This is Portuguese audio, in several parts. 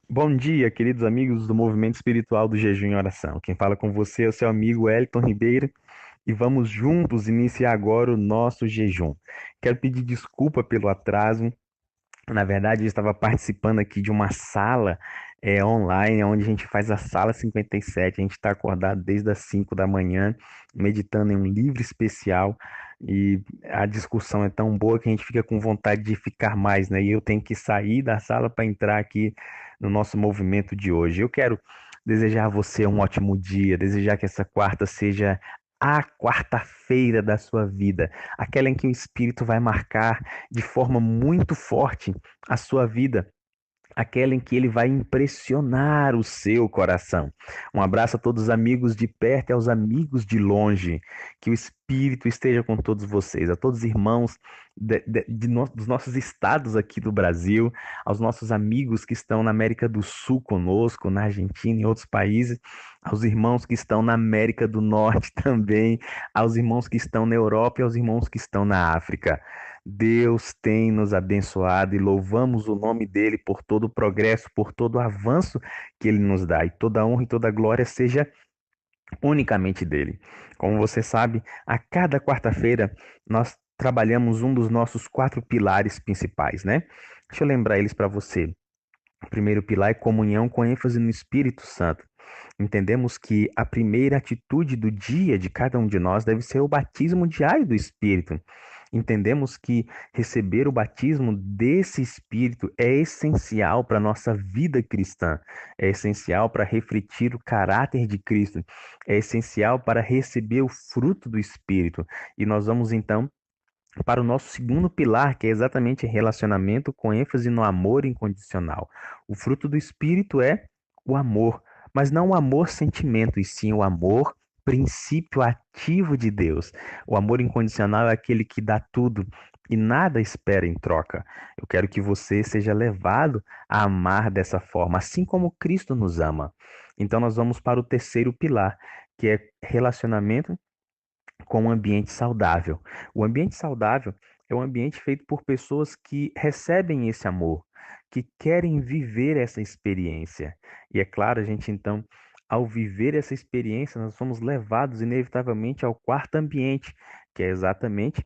Bom dia, queridos amigos do Movimento Espiritual do Jejum e Oração. Quem fala com você é o seu amigo Elton Ribeiro e vamos juntos iniciar agora o nosso jejum. Quero pedir desculpa pelo atraso. Na verdade, eu estava participando aqui de uma sala online, onde a gente faz a sala 57. A gente está acordado desde as 5 da manhã, meditando em um livro especial. E a discussão é tão boa que a gente fica com vontade de ficar mais, né? E eu tenho que sair da sala para entrar aqui no nosso movimento de hoje. Eu quero desejar a você um ótimo dia, desejar que essa quarta seja a quarta-feira da sua vida, aquela em que o Espírito vai marcar de forma muito forte a sua vida, aquela em que ele vai impressionar o seu coração. Um abraço a todos os amigos de perto e aos amigos de longe. Que o Espírito esteja com todos vocês, a todos os irmãos dos nossos estados aqui do Brasil, aos nossos amigos que estão na América do Sul conosco, na Argentina e outros países, aos irmãos que estão na América do Norte também, aos irmãos que estão na Europa e aos irmãos que estão na África. Deus tem nos abençoado e louvamos o nome dele por todo o progresso, por todo o avanço que ele nos dá. E toda honra e toda glória seja unicamente dele. Como você sabe, a cada quarta-feira nós trabalhamos um dos nossos quatro pilares principais, né? Deixa eu lembrar eles para você. O primeiro pilar é comunhão com ênfase no Espírito Santo. Entendemos que a primeira atitude do dia de cada um de nós deve ser o batismo diário do Espírito. Entendemos que receber o batismo desse Espírito é essencial para a nossa vida cristã, é essencial para refletir o caráter de Cristo, é essencial para receber o fruto do Espírito. E nós vamos então para o nosso segundo pilar, que é exatamente relacionamento com ênfase no amor incondicional. O fruto do Espírito é o amor, mas não o amor sentimento, e sim o amor princípio ativo de Deus. O amor incondicional é aquele que dá tudo e nada espera em troca. Eu quero que você seja levado a amar dessa forma, assim como Cristo nos ama. Então nós vamos para o terceiro pilar, que é relacionamento com um ambiente saudável. O ambiente saudável é um ambiente feito por pessoas que recebem esse amor, que querem viver essa experiência. E é claro, a gente então, ao viver essa experiência, nós somos levados inevitavelmente ao quarto ambiente, que é exatamente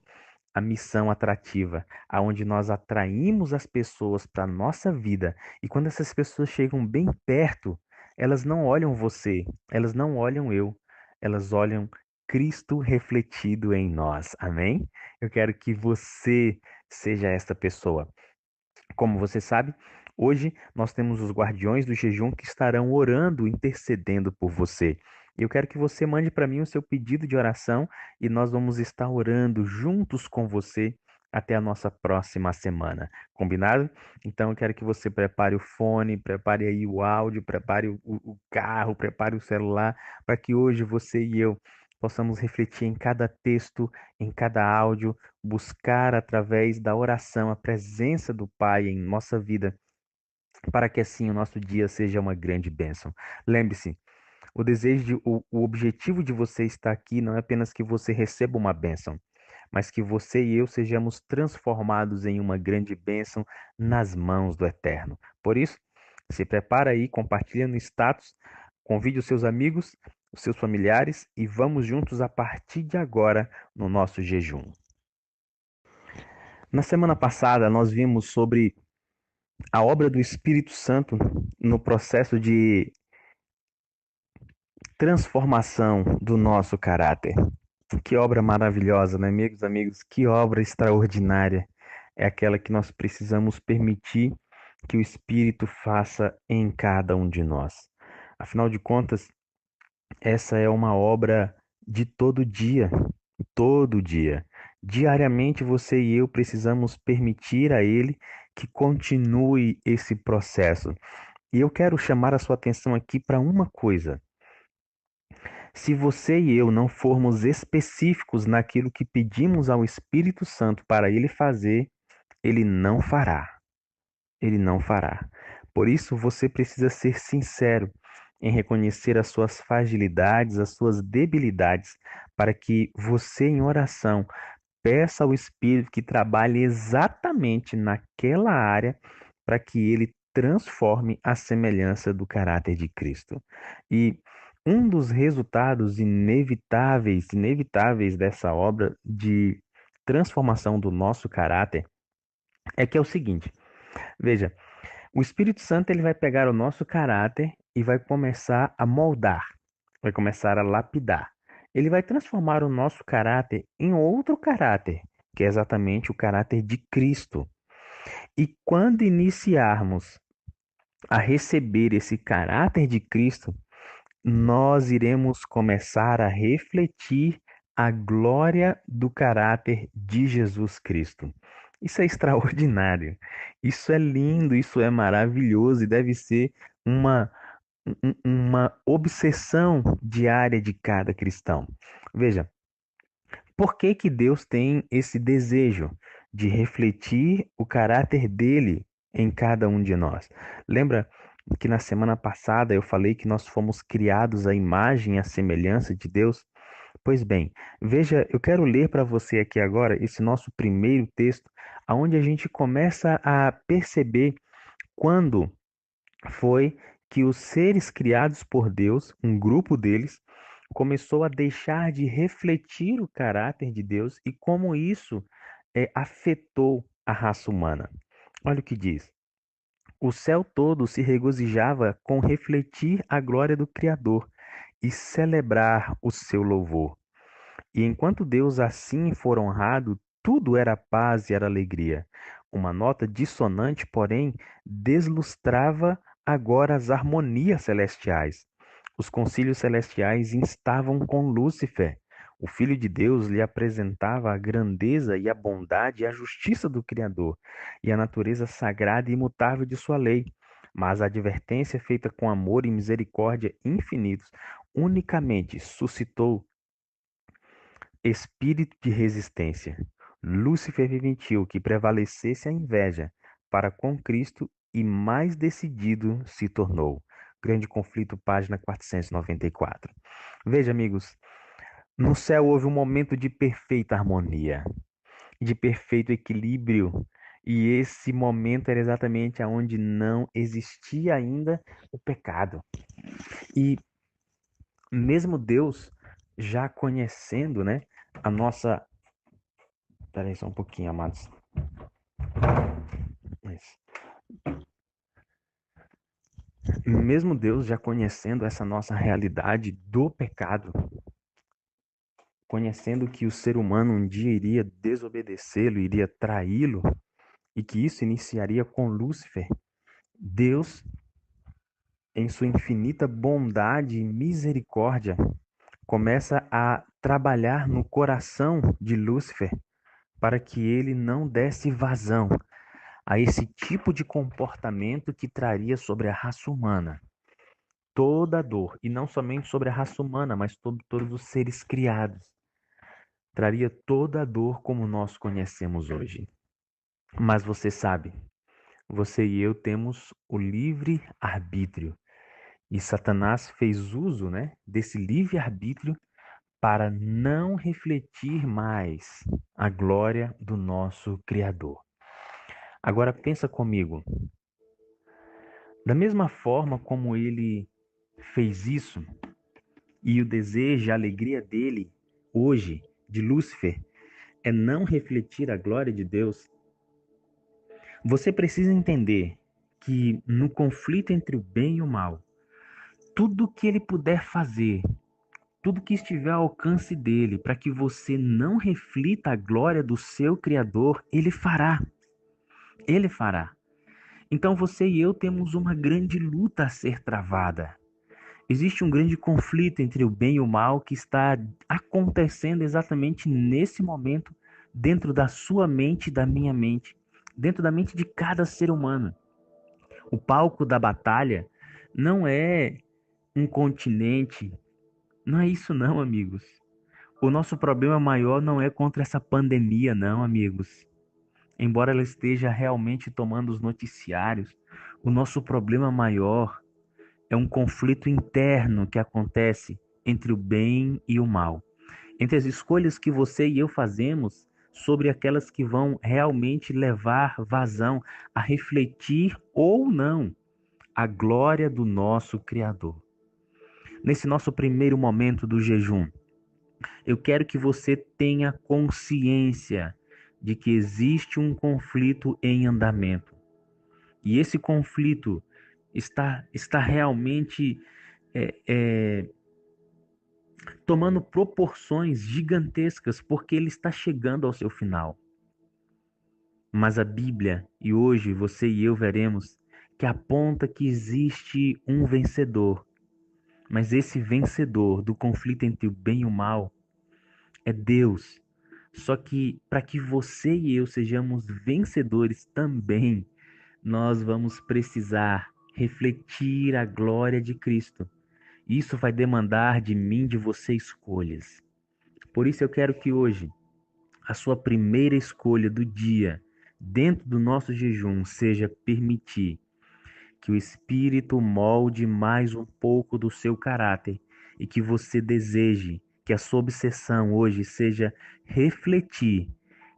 a missão atrativa, aonde nós atraímos as pessoas para a nossa vida. E quando essas pessoas chegam bem perto, elas não olham você, elas não olham eu, elas olham Cristo refletido em nós. Amém? Eu quero que você seja essa pessoa. Como você sabe, hoje nós temos os guardiões do jejum que estarão orando, intercedendo por você. Eu quero que você mande para mim o seu pedido de oração e nós vamos estar orando juntos com você até a nossa próxima semana. Combinado? Então eu quero que você prepare o fone, prepare aí o áudio, prepare o carro, prepare o celular, para que hoje você e eu possamos refletir em cada texto, em cada áudio, buscar através da oração a presença do Pai em nossa vida, para que assim o nosso dia seja uma grande bênção. Lembre-se, o objetivo de você estar aqui não é apenas que você receba uma bênção, mas que você e eu sejamos transformados em uma grande bênção nas mãos do Eterno. Por isso, se prepara aí, compartilha no status, convide os seus amigos, os seus familiares e vamos juntos a partir de agora no nosso jejum. Na semana passada, nós vimos sobre a obra do Espírito Santo no processo de transformação do nosso caráter. Que obra maravilhosa, né, amigos, amigos? Que obra extraordinária é aquela que nós precisamos permitir que o Espírito faça em cada um de nós. Afinal de contas, essa é uma obra de todo dia, todo dia. Diariamente você e eu precisamos permitir a Ele que continue esse processo. E eu quero chamar a sua atenção aqui para uma coisa. Se você e eu não formos específicos naquilo que pedimos ao Espírito Santo para Ele fazer, Ele não fará. Ele não fará. Por isso, você precisa ser sincero em reconhecer as suas fragilidades, as suas debilidades, para que você, em oração, peça ao Espírito que trabalhe exatamente naquela área para que ele transforme à semelhança do caráter de Cristo. E um dos resultados inevitáveis dessa obra de transformação do nosso caráter é que é o seguinte, veja, o Espírito Santo ele vai pegar o nosso caráter e vai começar a moldar, vai começar a lapidar. Ele vai transformar o nosso caráter em outro caráter, que é exatamente o caráter de Cristo. E quando iniciarmos a receber esse caráter de Cristo, nós iremos começar a refletir a glória do caráter de Jesus Cristo. Isso é extraordinário, isso é lindo, isso é maravilhoso e deve ser uma, uma obsessão diária de cada cristão. Veja, por que que Deus tem esse desejo de refletir o caráter dele em cada um de nós? Lembra que na semana passada eu falei que nós fomos criados à imagem e à semelhança de Deus? Pois bem, veja, eu quero ler para você aqui agora esse nosso primeiro texto, aonde a gente começa a perceber quando foi que os seres criados por Deus, um grupo deles, começou a deixar de refletir o caráter de Deus e como isso afetou a raça humana. Olha o que diz. O céu todo se regozijava com refletir a glória do Criador e celebrar o seu louvor. E enquanto Deus assim for honrado, tudo era paz e era alegria. Uma nota dissonante, porém, deslustrava agora as harmonias celestiais. Os concílios celestiais instavam com Lúcifer. O Filho de Deus lhe apresentava a grandeza e a bondade e a justiça do Criador e a natureza sagrada e imutável de sua lei. Mas a advertência feita com amor e misericórdia infinitos unicamente suscitou espírito de resistência. Lúcifer permitiu que prevalecesse a inveja para com Cristo e mais decidido se tornou. Grande Conflito, página 494. Veja, amigos, no céu houve um momento de perfeita harmonia, de perfeito equilíbrio, e esse momento era exatamente onde não existia ainda o pecado. E mesmo Deus já conhecendo, né, a nossa. Espera aí só um pouquinho, amados. Isso. Mesmo Deus já conhecendo essa nossa realidade do pecado, conhecendo que o ser humano um dia iria desobedecê-lo, iria traí-lo, e que isso iniciaria com Lúcifer, Deus, em sua infinita bondade e misericórdia, começa a trabalhar no coração de Lúcifer para que ele não desse vazão a esse tipo de comportamento que traria sobre a raça humana toda a dor, e não somente sobre a raça humana, mas todos os seres criados. Traria toda a dor como nós conhecemos hoje. Mas você sabe, você e eu temos o livre arbítrio. E Satanás fez uso, né, desse livre arbítrio para não refletir mais a glória do nosso Criador. Agora pensa comigo, da mesma forma como ele fez isso, e o desejo, a alegria dele hoje, de Lúcifer, é não refletir a glória de Deus, você precisa entender que no conflito entre o bem e o mal, tudo que ele puder fazer, tudo que estiver ao alcance dele, para que você não reflita a glória do seu Criador, ele fará. Ele fará. Então você e eu temos uma grande luta a ser travada. Existe um grande conflito entre o bem e o mal que está acontecendo exatamente nesse momento, dentro da sua mente e da minha mente, dentro da mente de cada ser humano. O palco da batalha não é um continente, não é isso não, amigos. O nosso problema maior não é contra essa pandemia, não, amigos. Embora ela esteja realmente tomando os noticiários, o nosso problema maior é um conflito interno que acontece entre o bem e o mal. Entre as escolhas que você e eu fazemos sobre aquelas que vão realmente levar vazão a refletir ou não a glória do nosso Criador. Nesse nosso primeiro momento do jejum, eu quero que você tenha consciência de que existe um conflito em andamento. E esse conflito está realmente é, é, tomando proporções gigantescas, porque ele está chegando ao seu final. Mas a Bíblia, e hoje você e eu veremos, que aponta que existe um vencedor. Mas esse vencedor do conflito entre o bem e o mal é Deus. Só que para que você e eu sejamos vencedores também, nós vamos precisar refletir a glória de Cristo. Isso vai demandar de mim, de você, escolhas. Por isso eu quero que hoje a sua primeira escolha do dia, dentro do nosso jejum, seja permitir que o Espírito molde mais um pouco do seu caráter e que você deseje que a sua obsessão hoje seja refletir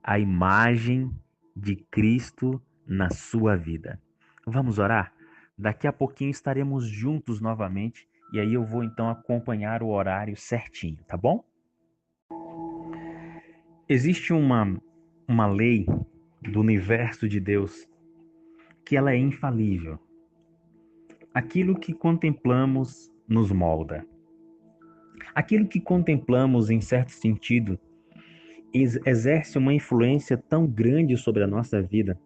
a imagem de Cristo na sua vida. Vamos orar? Daqui a pouquinho estaremos juntos novamente e aí eu vou então acompanhar o horário certinho, tá bom? Existe uma lei do universo de Deus que ela é infalível. Aquilo que contemplamos nos molda. Aquilo que contemplamos, em certo sentido, exerce uma influência tão grande sobre a nossa vida,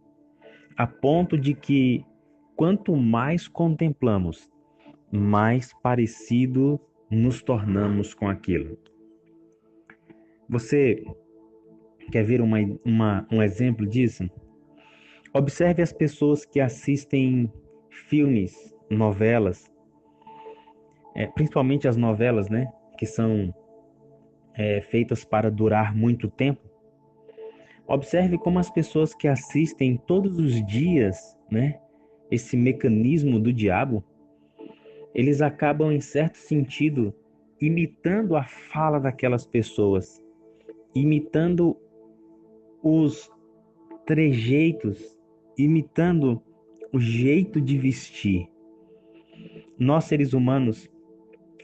a ponto de que, quanto mais contemplamos, mais parecido nos tornamos com aquilo. Você quer ver um exemplo disso? Observe as pessoas que assistem filmes, novelas, principalmente as novelas, né? Que são feitas para durar muito tempo. Observe como as pessoas que assistem todos os dias, né? Esse mecanismo do diabo, eles acabam, em certo sentido, imitando a fala daquelas pessoas, imitando os trejeitos, imitando o jeito de vestir. Nós, seres humanos,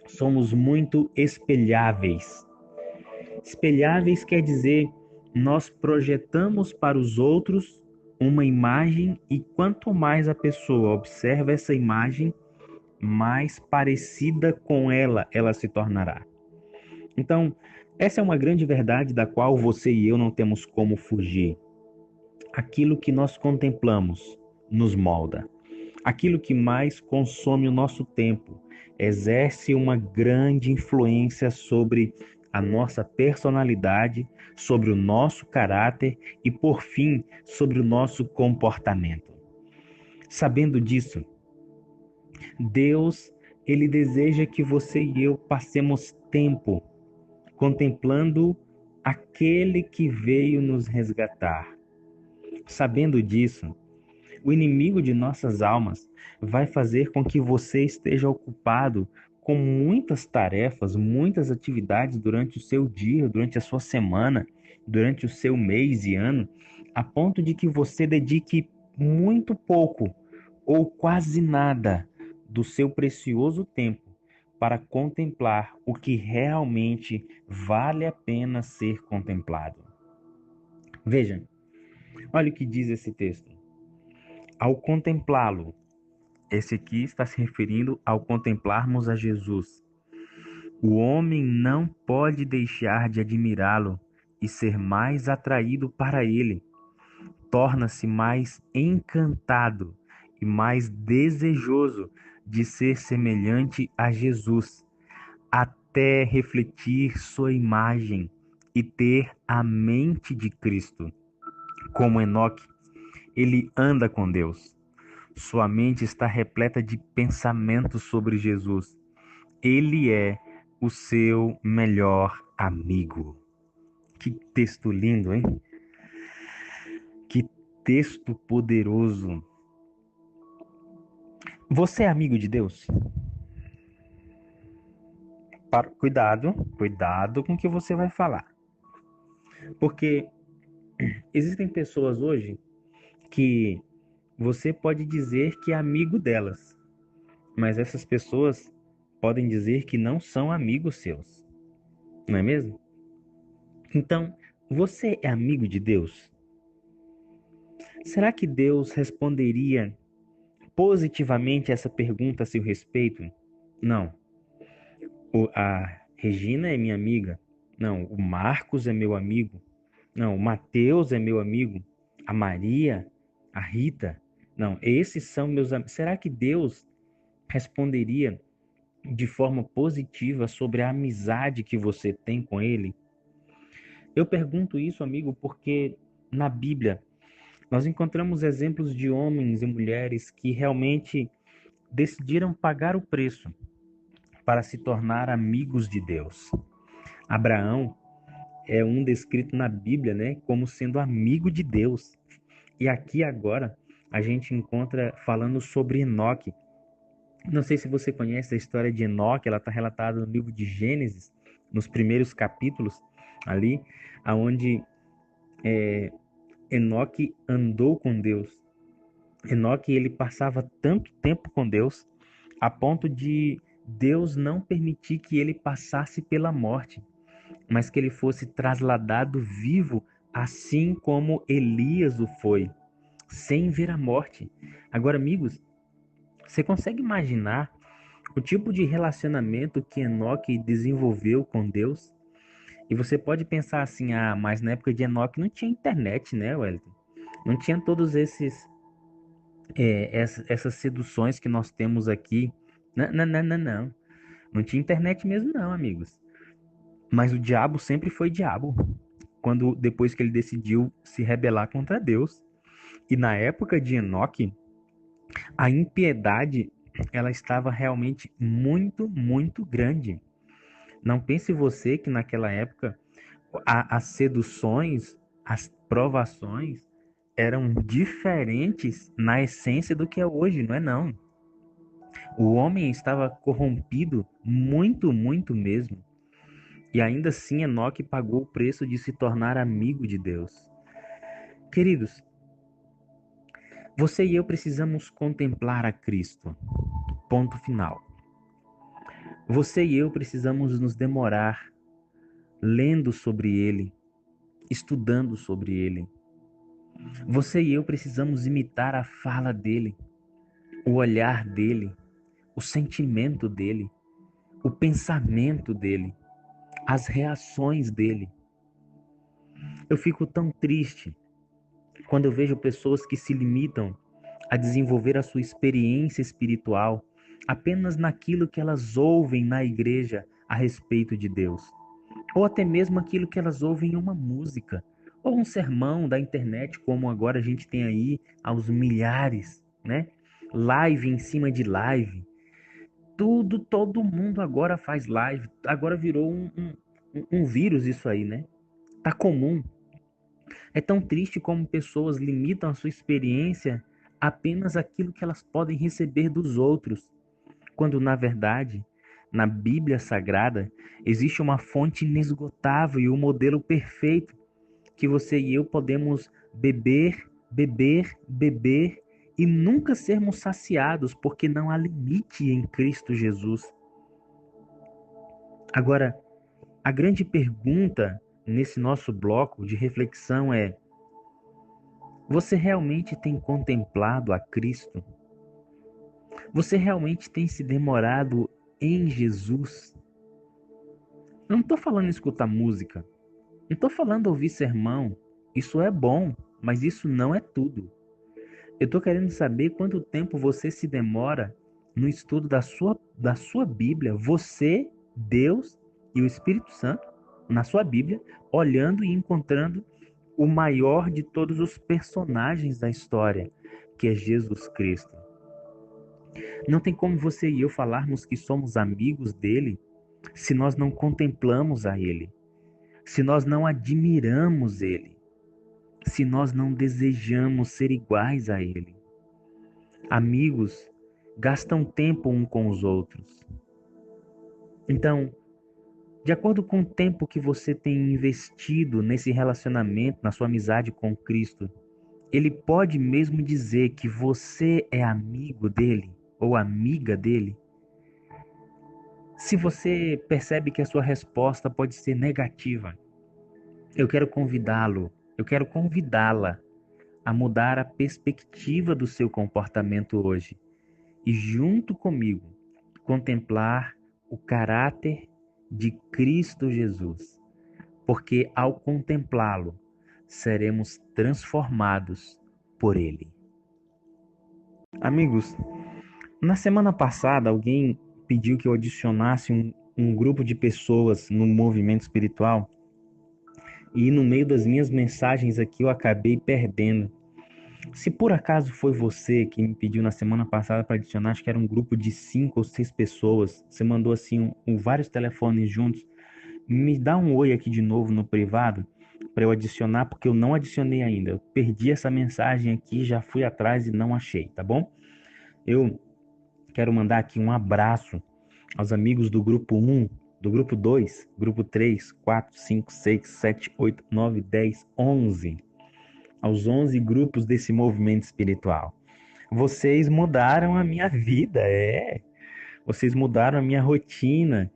somos muito espelháveis. Espelháveis quer dizer nós projetamos para os outros uma imagem e quanto mais a pessoa observa essa imagem, mais parecida com ela se tornará. Então, essa é uma grande verdade da qual você e eu não temos como fugir. Aquilo que nós contemplamos nos molda. Aquilo que mais consome o nosso tempo exerce uma grande influência sobre a nossa personalidade, sobre o nosso caráter e, por fim, sobre o nosso comportamento. Sabendo disso, Deus, ele deseja que você e eu passemos tempo contemplando aquele que veio nos resgatar. Sabendo disso, o inimigo de nossas almas vai fazer com que você esteja ocupado com muitas tarefas, muitas atividades durante o seu dia, durante a sua semana, durante o seu mês e ano, a ponto de que você dedique muito pouco ou quase nada do seu precioso tempo para contemplar o que realmente vale a pena ser contemplado. Veja, olha o que diz esse texto. Ao contemplá-lo, esse aqui está se referindo ao contemplarmos a Jesus. O homem não pode deixar de admirá-lo e ser mais atraído para ele. Torna-se mais encantado e mais desejoso de ser semelhante a Jesus, até refletir sua imagem e ter a mente de Cristo. Como Enoque, ele anda com Deus. Sua mente está repleta de pensamentos sobre Jesus. Ele é o seu melhor amigo. Que texto lindo, hein? Que texto poderoso. Você é amigo de Deus? Cuidado com o que você vai falar. Porque Existem pessoas hoje que você pode dizer que é amigo delas, mas essas pessoas podem dizer que não são amigos seus, não é mesmo? Então, você é amigo de Deus? Será que Deus responderia positivamente essa pergunta a seu respeito? Não. A Regina é minha amiga. Não. O Marcos é meu amigo. Não. O Mateus é meu amigo. A Maria, a Rita. Não. Esses são meus amigos. Será que Deus responderia de forma positiva sobre a amizade que você tem com ele? Eu pergunto isso, amigo, porque na Bíblia nós encontramos exemplos de homens e mulheres que realmente decidiram pagar o preço para se tornar amigos de Deus. Abraão é um descrito na Bíblia, né, como sendo amigo de Deus. E aqui agora a gente encontra falando sobre Enoque. Não sei se você conhece a história de Enoque, ela está relatada no livro de Gênesis, nos primeiros capítulos ali, aonde Enoque andou com Deus. Enoque, ele passava tanto tempo com Deus, a ponto de Deus não permitir que ele passasse pela morte, mas que ele fosse trasladado vivo, assim como Elias o foi, sem ver a morte. Agora, amigos, você consegue imaginar o tipo de relacionamento que Enoque desenvolveu com Deus? E você pode pensar assim, ah, mas na época de Enoque não tinha internet, né, Wellington? Não tinha todos essas seduções que nós temos aqui. Não, não, não, não, não. Não tinha internet mesmo, não, amigos. Mas o diabo sempre foi diabo. Quando depois que ele decidiu se rebelar contra Deus. E na época de Enoque, a impiedade ela estava realmente muito, muito grande. Não pense você que naquela época as seduções, as provações eram diferentes na essência do que é hoje, não é não. O homem estava corrompido muito, muito mesmo. E ainda assim Enoque pagou o preço de se tornar amigo de Deus. Queridos, você e eu precisamos contemplar a Cristo. Ponto final. Você e eu precisamos nos demorar lendo sobre ele, estudando sobre ele. Você e eu precisamos imitar a fala dele, o olhar dele, o sentimento dele, o pensamento dele, as reações dele. Eu fico tão triste quando eu vejo pessoas que se limitam a desenvolver a sua experiência espiritual apenas naquilo que elas ouvem na igreja a respeito de Deus, ou até mesmo aquilo que elas ouvem em uma música, ou um sermão da internet, como agora a gente tem aí aos milhares, né? Live em cima de live. Tudo, todo mundo agora faz live. Agora virou um vírus isso aí, né? Tá comum. É tão triste como pessoas limitam a sua experiência apenas àquilo que elas podem receber dos outros, quando na verdade, na Bíblia Sagrada, existe uma fonte inesgotável e um modelo perfeito que você e eu podemos beber, beber, beber e nunca sermos saciados, porque não há limite em Cristo Jesus. Agora, a grande pergunta nesse nosso bloco de reflexão é: você realmente tem contemplado a Cristo? Você realmente tem se demorado em Jesus? Eu não estou falando em escutar música, não estou falando ouvir sermão. Isso é bom, mas isso não é tudo. Eu estou querendo saber quanto tempo você se demora no estudo da sua Bíblia, você, Deus e o Espírito Santo, na sua Bíblia, olhando e encontrando o maior de todos os personagens da história, que é Jesus Cristo. Não tem como você e eu falarmos que somos amigos dele se nós não contemplamos a ele, se nós não admiramos ele, se nós não desejamos ser iguais a ele. Amigos gastam tempo um com os outros. Então, De acordo com o tempo que você tem investido nesse relacionamento, na sua amizade com Cristo, ele pode mesmo dizer que você é amigo dele ou amiga dele? Se você percebe que a sua resposta pode ser negativa, eu quero convidá-lo, eu quero convidá-la a mudar a perspectiva do seu comportamento hoje e, junto comigo, contemplar o caráter de Cristo Jesus, porque ao contemplá-lo, seremos transformados por ele. Amigos, na semana passada, alguém pediu que eu adicionasse um grupo de pessoas no movimento espiritual e no meio das minhas mensagens aqui eu acabei perdendo. Se por acaso foi você que me pediu na semana passada para adicionar, acho que era um grupo de 5 ou 6 pessoas, você mandou assim vários telefones juntos, me dá um oi aqui de novo no privado para eu adicionar, porque eu não adicionei ainda. Eu perdi essa mensagem aqui, já fui atrás e não achei, tá bom? Eu quero mandar aqui um abraço aos amigos do grupo 1, do grupo 2, grupo 3, 4, 5, 6, 7, 8, 9, 10, 11. Aos 11 grupos desse movimento espiritual. Vocês mudaram a minha vida, Vocês mudaram a minha rotina.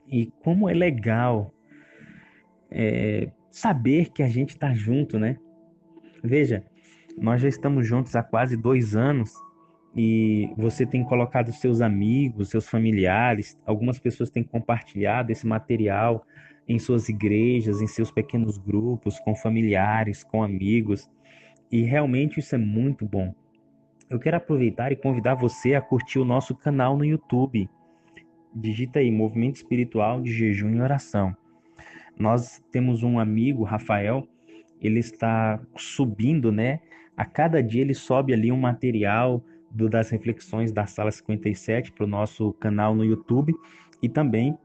E como é legal saber que a gente está junto, né? Veja, nós já estamos juntos há quase 2 anos e você tem colocado seus amigos, seus familiares, algumas pessoas têm compartilhado esse material em suas igrejas, em seus pequenos grupos, com familiares, com amigos, e realmente isso é muito bom. Eu quero aproveitar e convidar você a curtir o nosso canal no YouTube. Digita aí Movimento Espiritual de Jejum e Oração. Nós temos um amigo, Rafael, ele está subindo, né? A cada dia ele sobe ali um material das reflexões da Sala 57 para o nosso canal no YouTube. E também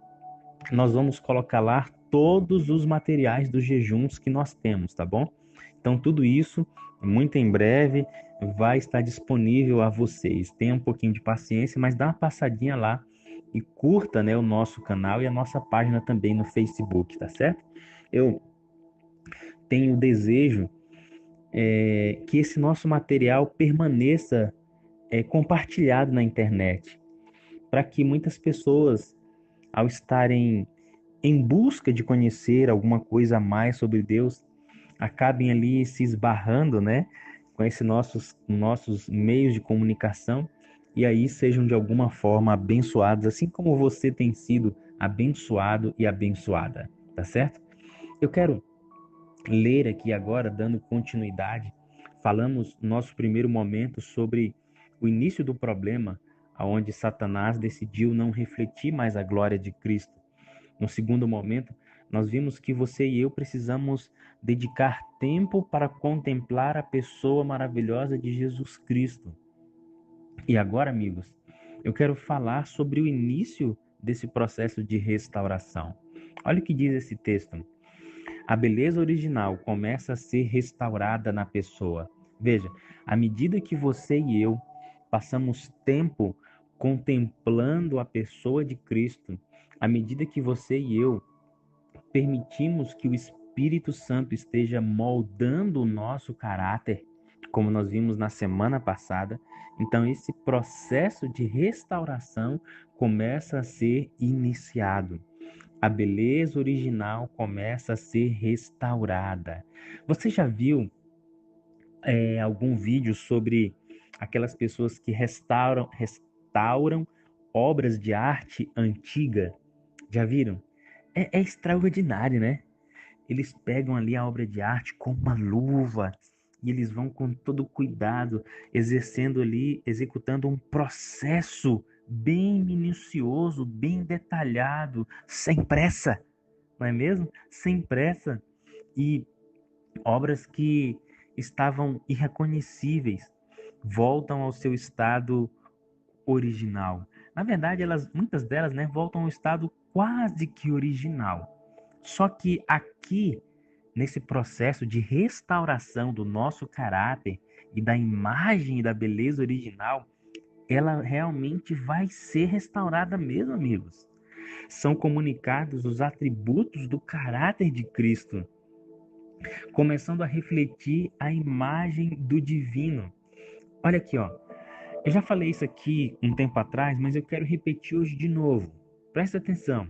nós vamos colocar lá todos os materiais dos jejuns que nós temos, tá bom? Então, tudo isso, muito em breve, vai estar disponível a vocês. Tenha um pouquinho de paciência, mas dá uma passadinha lá e curta, né, o nosso canal e a nossa página também no Facebook, tá certo? Eu tenho o desejo que esse nosso material permaneça compartilhado na internet, para que muitas pessoas, ao estarem em busca de conhecer alguma coisa a mais sobre Deus, acabem ali se esbarrando, né, com esses nossos meios de comunicação e aí sejam de alguma forma abençoados, assim como você tem sido abençoado e abençoada, tá certo? Eu quero ler aqui agora, dando continuidade, falamos no nosso primeiro momento sobre o início do problema, aonde Satanás decidiu não refletir mais a glória de Cristo. No segundo momento, nós vimos que você e eu precisamos dedicar tempo para contemplar a pessoa maravilhosa de Jesus Cristo. E agora, amigos, eu quero falar sobre o início desse processo de restauração. Olha o que diz esse texto. A beleza original começa a ser restaurada na pessoa. Veja, à medida que você e eu passamos tempo contemplando a pessoa de Cristo, à medida que você e eu permitimos que o Espírito Santo esteja moldando o nosso caráter, como nós vimos na semana passada, então esse processo de restauração começa a ser iniciado. A beleza original começa a ser restaurada. Você já viu algum vídeo sobre aquelas pessoas que restauram obras de arte antiga? Já viram? É extraordinário, né? Eles pegam ali a obra de arte com uma luva e eles vão com todo cuidado, exercendo ali, executando um processo bem minucioso, bem detalhado, sem pressa, não é mesmo? Sem pressa. E obras que estavam irreconhecíveis voltam ao seu estado original. Na verdade, muitas delas, né, voltam ao estado quase que original. Só que aqui, nesse processo de restauração do nosso caráter e da imagem e da beleza original, ela realmente vai ser restaurada mesmo, amigos. São comunicados os atributos do caráter de Cristo, começando a refletir a imagem do divino. Olha aqui, ó. Eu já falei isso aqui um tempo atrás, mas eu quero repetir hoje de novo. Presta atenção.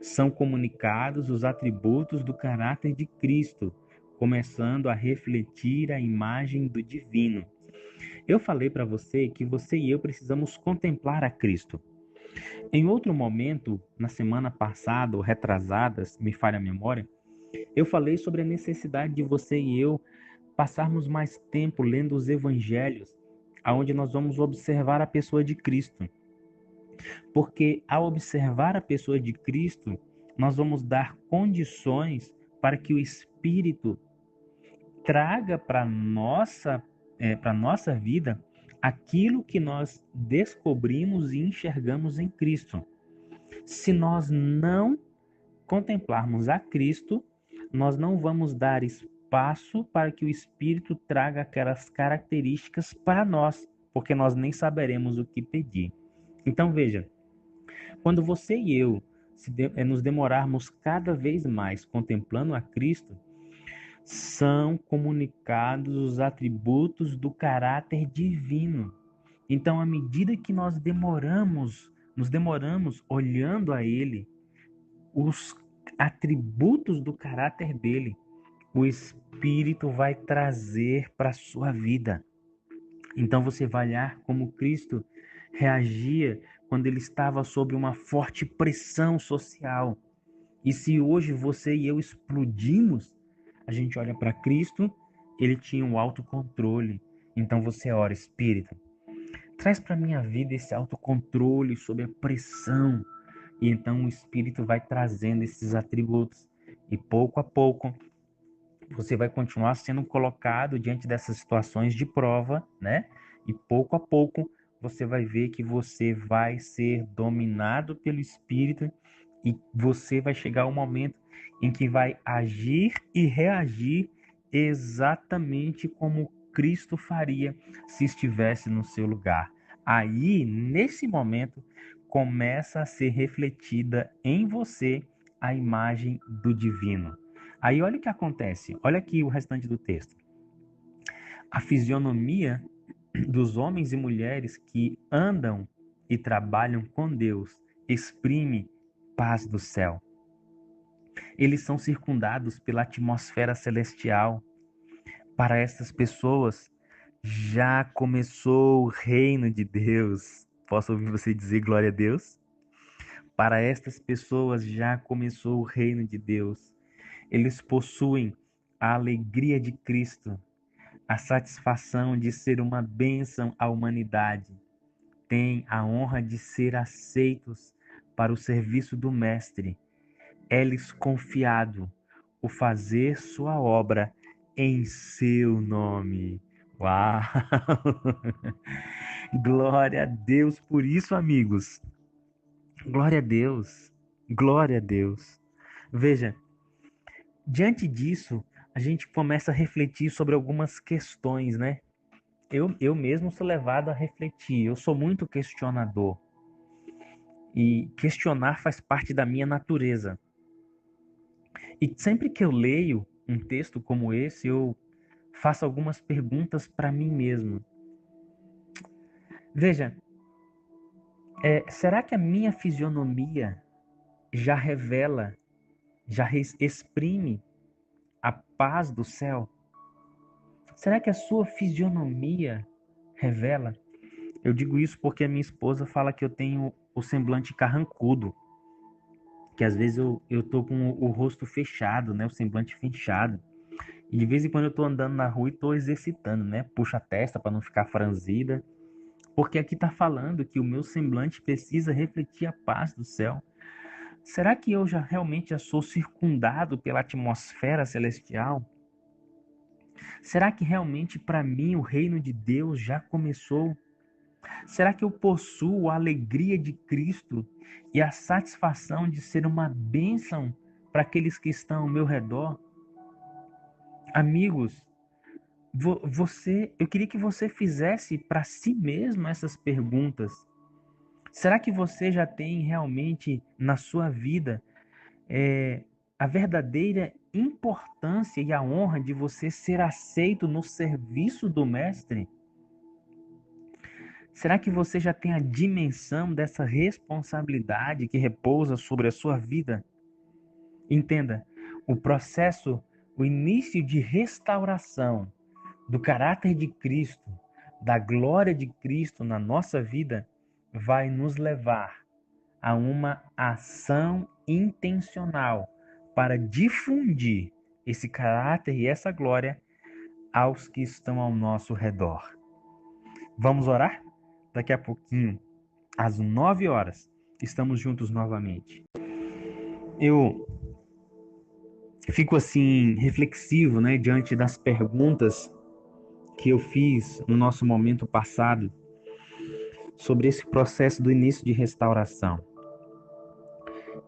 São comunicados os atributos do caráter de Cristo, começando a refletir a imagem do divino. Eu falei para você que você e eu precisamos contemplar a Cristo. Em outro momento, na semana passada ou retrasada, se me falha a memória, eu falei sobre a necessidade de você e eu passarmos mais tempo lendo os evangelhos, aonde nós vamos observar a pessoa de Cristo. Porque ao observar a pessoa de Cristo, nós vamos dar condições para que o Espírito traga para nossa vida aquilo que nós descobrimos e enxergamos em Cristo. Se nós não contemplarmos a Cristo, nós não vamos dar espaço para que o Espírito traga aquelas características para nós, porque nós nem saberemos o que pedir. Então veja, quando você e eu nos demorarmos cada vez mais contemplando a Cristo, são comunicados os atributos do caráter divino. Então, à medida que nos demoramos olhando a Ele, os atributos do caráter dele, o Espírito vai trazer para a sua vida. Então você vai olhar como Cristo reagia quando ele estava sob uma forte pressão social. E se hoje você e eu explodimos, a gente olha para Cristo, ele tinha um autocontrole. Então você ora, Espírito, traz para minha vida esse autocontrole sob a pressão. E então o Espírito vai trazendo esses atributos. E pouco a pouco você vai continuar sendo colocado diante dessas situações de prova, né? E pouco a pouco você vai ver que você vai ser dominado pelo Espírito e você vai chegar ao momento em que vai agir e reagir exatamente como Cristo faria se estivesse no seu lugar. Aí, nesse momento, começa a ser refletida em você a imagem do divino. Aí olha o que acontece, olha aqui o restante do texto. A fisionomia dos homens e mulheres que andam e trabalham com Deus exprime paz do céu. Eles são circundados pela atmosfera celestial. Para essas pessoas, já começou o reino de Deus. Posso ouvir você dizer glória a Deus? Para estas pessoas já começou o reino de Deus. Eles possuem a alegria de Cristo, a satisfação de ser uma bênção à humanidade. Têm a honra de ser aceitos para o serviço do Mestre. É-lhes confiado o fazer sua obra em seu nome. Uau! Glória a Deus por isso, amigos. Glória a Deus. Glória a Deus. Veja, diante disso, a gente começa a refletir sobre algumas questões, né? Eu mesmo sou levado a refletir. Eu sou muito questionador. E questionar faz parte da minha natureza. E sempre que eu leio um texto como esse, eu faço algumas perguntas para mim mesmo. Veja, será que a minha fisionomia já revela, já exprime a paz do céu? Será que a sua fisionomia revela? Eu digo isso porque a minha esposa fala que eu tenho o semblante carrancudo, que às vezes eu tô com o rosto fechado, né, o semblante fechado. E de vez em quando eu tô andando na rua e tô exercitando, né? Puxa a testa para não ficar franzida, porque aqui tá falando que o meu semblante precisa refletir a paz do céu. Será que eu já realmente já sou circundado pela atmosfera celestial? Será que realmente para mim o reino de Deus já começou? Será que eu possuo a alegria de Cristo e a satisfação de ser uma bênção para aqueles que estão ao meu redor? Amigos, eu queria que você fizesse para si mesmo essas perguntas. Será que você já tem realmente na sua vida a verdadeira importância e a honra de você ser aceito no serviço do Mestre? Será que você já tem a dimensão dessa responsabilidade que repousa sobre a sua vida? Entenda, o processo, o início de restauração do caráter de Cristo, da glória de Cristo na nossa vida, vai nos levar a uma ação intencional para difundir esse caráter e essa glória aos que estão ao nosso redor. Vamos orar? Daqui a pouquinho, às 9 horas, estamos juntos novamente. Eu fico assim reflexivo, né, diante das perguntas que eu fiz no nosso momento passado sobre esse processo do início de restauração.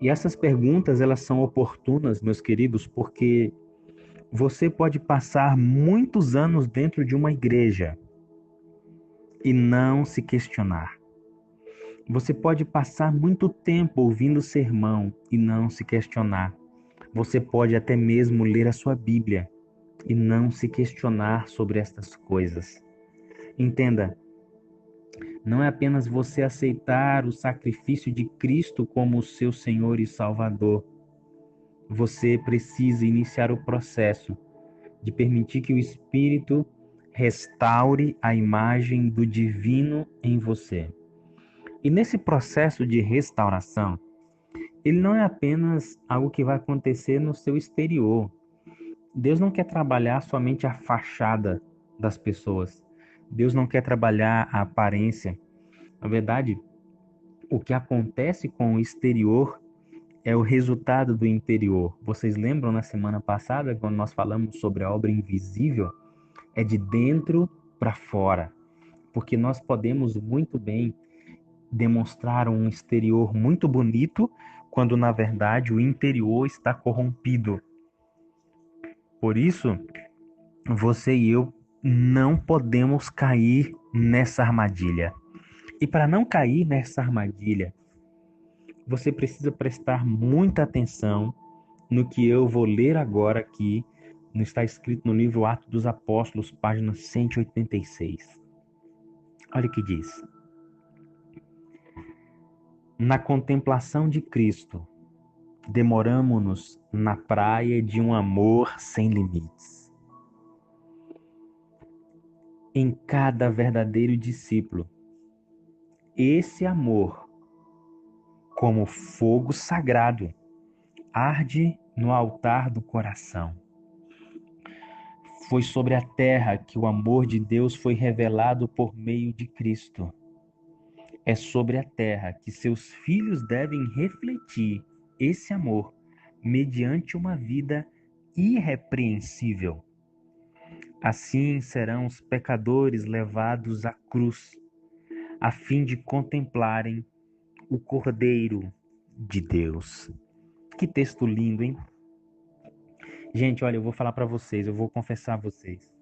E essas perguntas, elas são oportunas, meus queridos, porque você pode passar muitos anos dentro de uma igreja e não se questionar. Você pode passar muito tempo ouvindo sermão e não se questionar. Você pode até mesmo ler a sua Bíblia e não se questionar sobre estas coisas. Entenda, não é apenas você aceitar o sacrifício de Cristo como o seu Senhor e Salvador. Você precisa iniciar o processo de permitir que o Espírito restaure a imagem do divino em você. E nesse processo de restauração, ele não é apenas algo que vai acontecer no seu exterior. Deus não quer trabalhar somente a fachada das pessoas. Deus não quer trabalhar a aparência. Na verdade, o que acontece com o exterior é o resultado do interior. Vocês lembram na semana passada, quando nós falamos sobre a obra invisível? É de dentro para fora. Porque nós podemos muito bem demonstrar um exterior muito bonito, quando na verdade o interior está corrompido. Por isso, você e eu não podemos cair nessa armadilha. E para não cair nessa armadilha, você precisa prestar muita atenção no que eu vou ler agora aqui, está escrito no livro Atos dos Apóstolos, página 186. Olha o que diz. Na contemplação de Cristo, demoramo-nos na praia de um amor sem limites. Em cada verdadeiro discípulo, esse amor, como fogo sagrado, arde no altar do coração. Foi sobre a terra que o amor de Deus foi revelado por meio de Cristo. É sobre a terra que seus filhos devem refletir esse amor mediante uma vida irrepreensível. Assim serão os pecadores levados à cruz, a fim de contemplarem o Cordeiro de Deus. Que texto lindo, hein? Gente, olha, eu vou falar para vocês, eu vou confessar a vocês.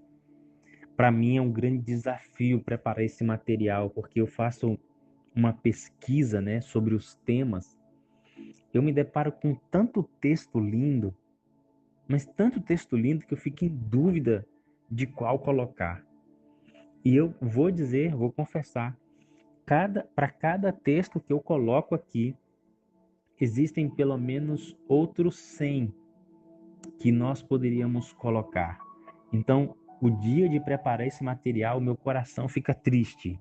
Para mim é um grande desafio preparar esse material, porque eu faço uma pesquisa, né, sobre os temas. Eu me deparo com tanto texto lindo, mas tanto texto lindo que eu fico em dúvida de qual colocar. E eu vou dizer, vou confessar, para cada texto que eu coloco aqui, existem pelo menos outros 100 que nós poderíamos colocar. Então, o dia de preparar esse material, meu coração fica triste.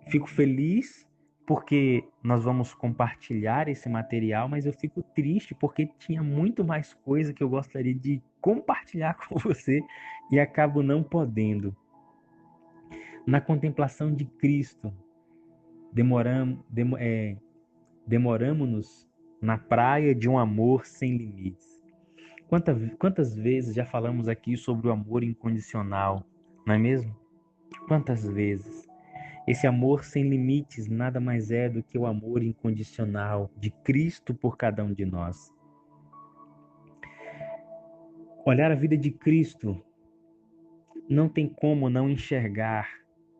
Fico feliz porque nós vamos compartilhar esse material, mas eu fico triste porque tinha muito mais coisa que eu gostaria de compartilhar com você e acabo não podendo. Na contemplação de Cristo, demoramos-nos na praia de um amor sem limites. Quantas vezes já falamos aqui sobre o amor incondicional, não é mesmo? Quantas vezes? Esse amor sem limites nada mais é do que o amor incondicional de Cristo por cada um de nós. Olhar a vida de Cristo não tem como não enxergar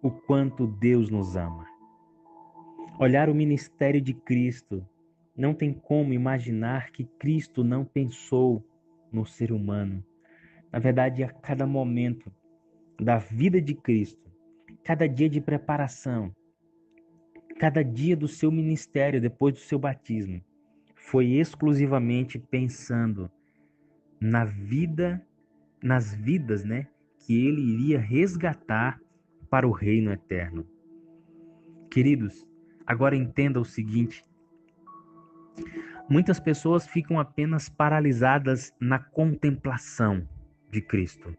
o quanto Deus nos ama. Olhar o ministério de Cristo, não tem como imaginar que Cristo não pensou no ser humano. Na verdade, a cada momento da vida de Cristo, cada dia de preparação, cada dia do seu ministério depois do seu batismo, foi exclusivamente pensando na vida, nas vidas, né, que ele iria resgatar para o reino eterno. Queridos, agora entenda o seguinte: muitas pessoas ficam apenas paralisadas na contemplação de Cristo.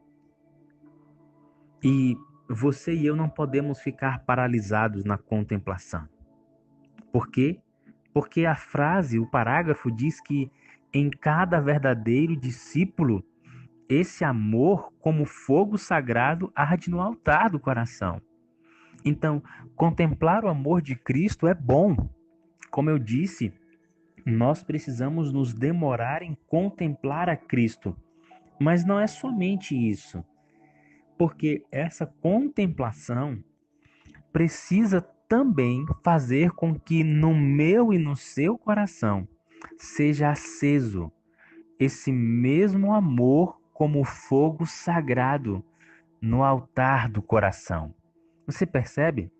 E você e eu não podemos ficar paralisados na contemplação. Por quê? Porque a frase, o parágrafo diz que em cada verdadeiro discípulo, esse amor, como fogo sagrado, arde no altar do coração. Então, contemplar o amor de Cristo é bom. Como eu disse, nós precisamos nos demorar em contemplar a Cristo. Mas não é somente isso, porque essa contemplação precisa também fazer com que no meu e no seu coração seja aceso esse mesmo amor como fogo sagrado no altar do coração. Você percebe?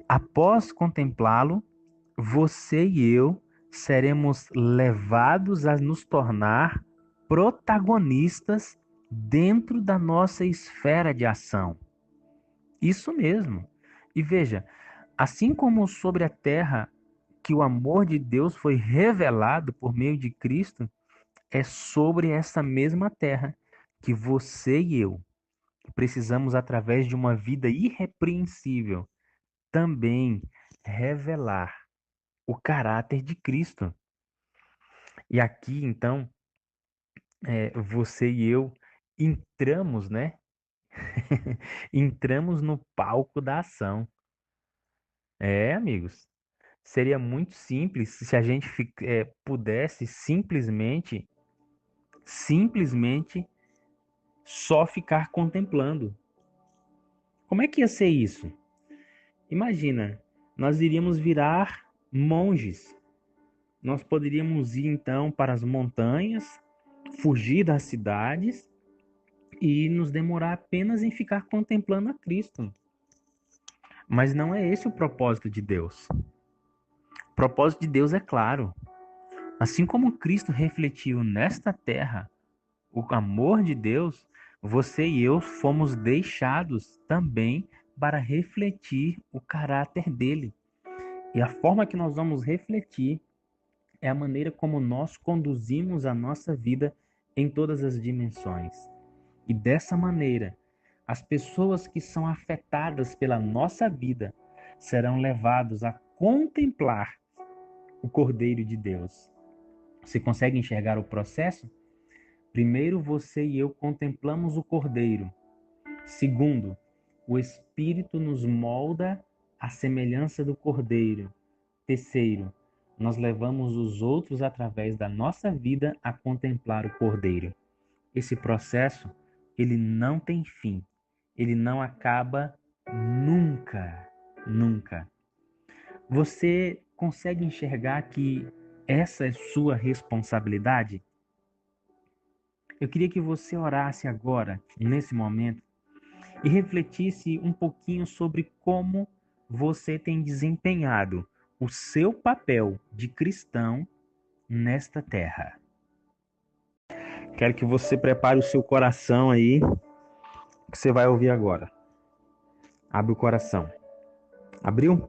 Após contemplá-lo, você e eu seremos levados a nos tornar protagonistas dentro da nossa esfera de ação. Isso mesmo. E veja, assim como sobre a terra que o amor de Deus foi revelado por meio de Cristo, é sobre essa mesma terra que você e eu precisamos, através de uma vida irrepreensível, também revelar o caráter de Cristo. E aqui, então, você e eu entramos, né? Entramos no palco da ação. É, amigos. Seria muito simples se a gente pudesse simplesmente só ficar contemplando. Como é que ia ser isso? Imagina, nós iríamos virar monges. Nós poderíamos ir então para as montanhas, fugir das cidades e nos demorar apenas em ficar contemplando a Cristo. Mas não é esse o propósito de Deus. O propósito de Deus é claro. Assim como Cristo refletiu nesta terra o amor de Deus, você e eu fomos deixados também para refletir o caráter dele. E a forma que nós vamos refletir é a maneira como nós conduzimos a nossa vida em todas as dimensões. E dessa maneira, as pessoas que são afetadas pela nossa vida serão levados a contemplar o Cordeiro de Deus. Você consegue enxergar o processo? Primeiro, você e eu contemplamos o Cordeiro. Segundo, o Espírito nos molda à semelhança do Cordeiro. Terceiro, nós levamos os outros através da nossa vida a contemplar o Cordeiro. Esse processo, ele não tem fim. Ele não acaba nunca, nunca. Você consegue enxergar que essa é sua responsabilidade? Eu queria que você orasse agora, nesse momento, e refletisse um pouquinho sobre como você tem desempenhado o seu papel de cristão nesta terra. Quero que você prepare o seu coração aí, que você vai ouvir agora. Abre o coração. Abriu?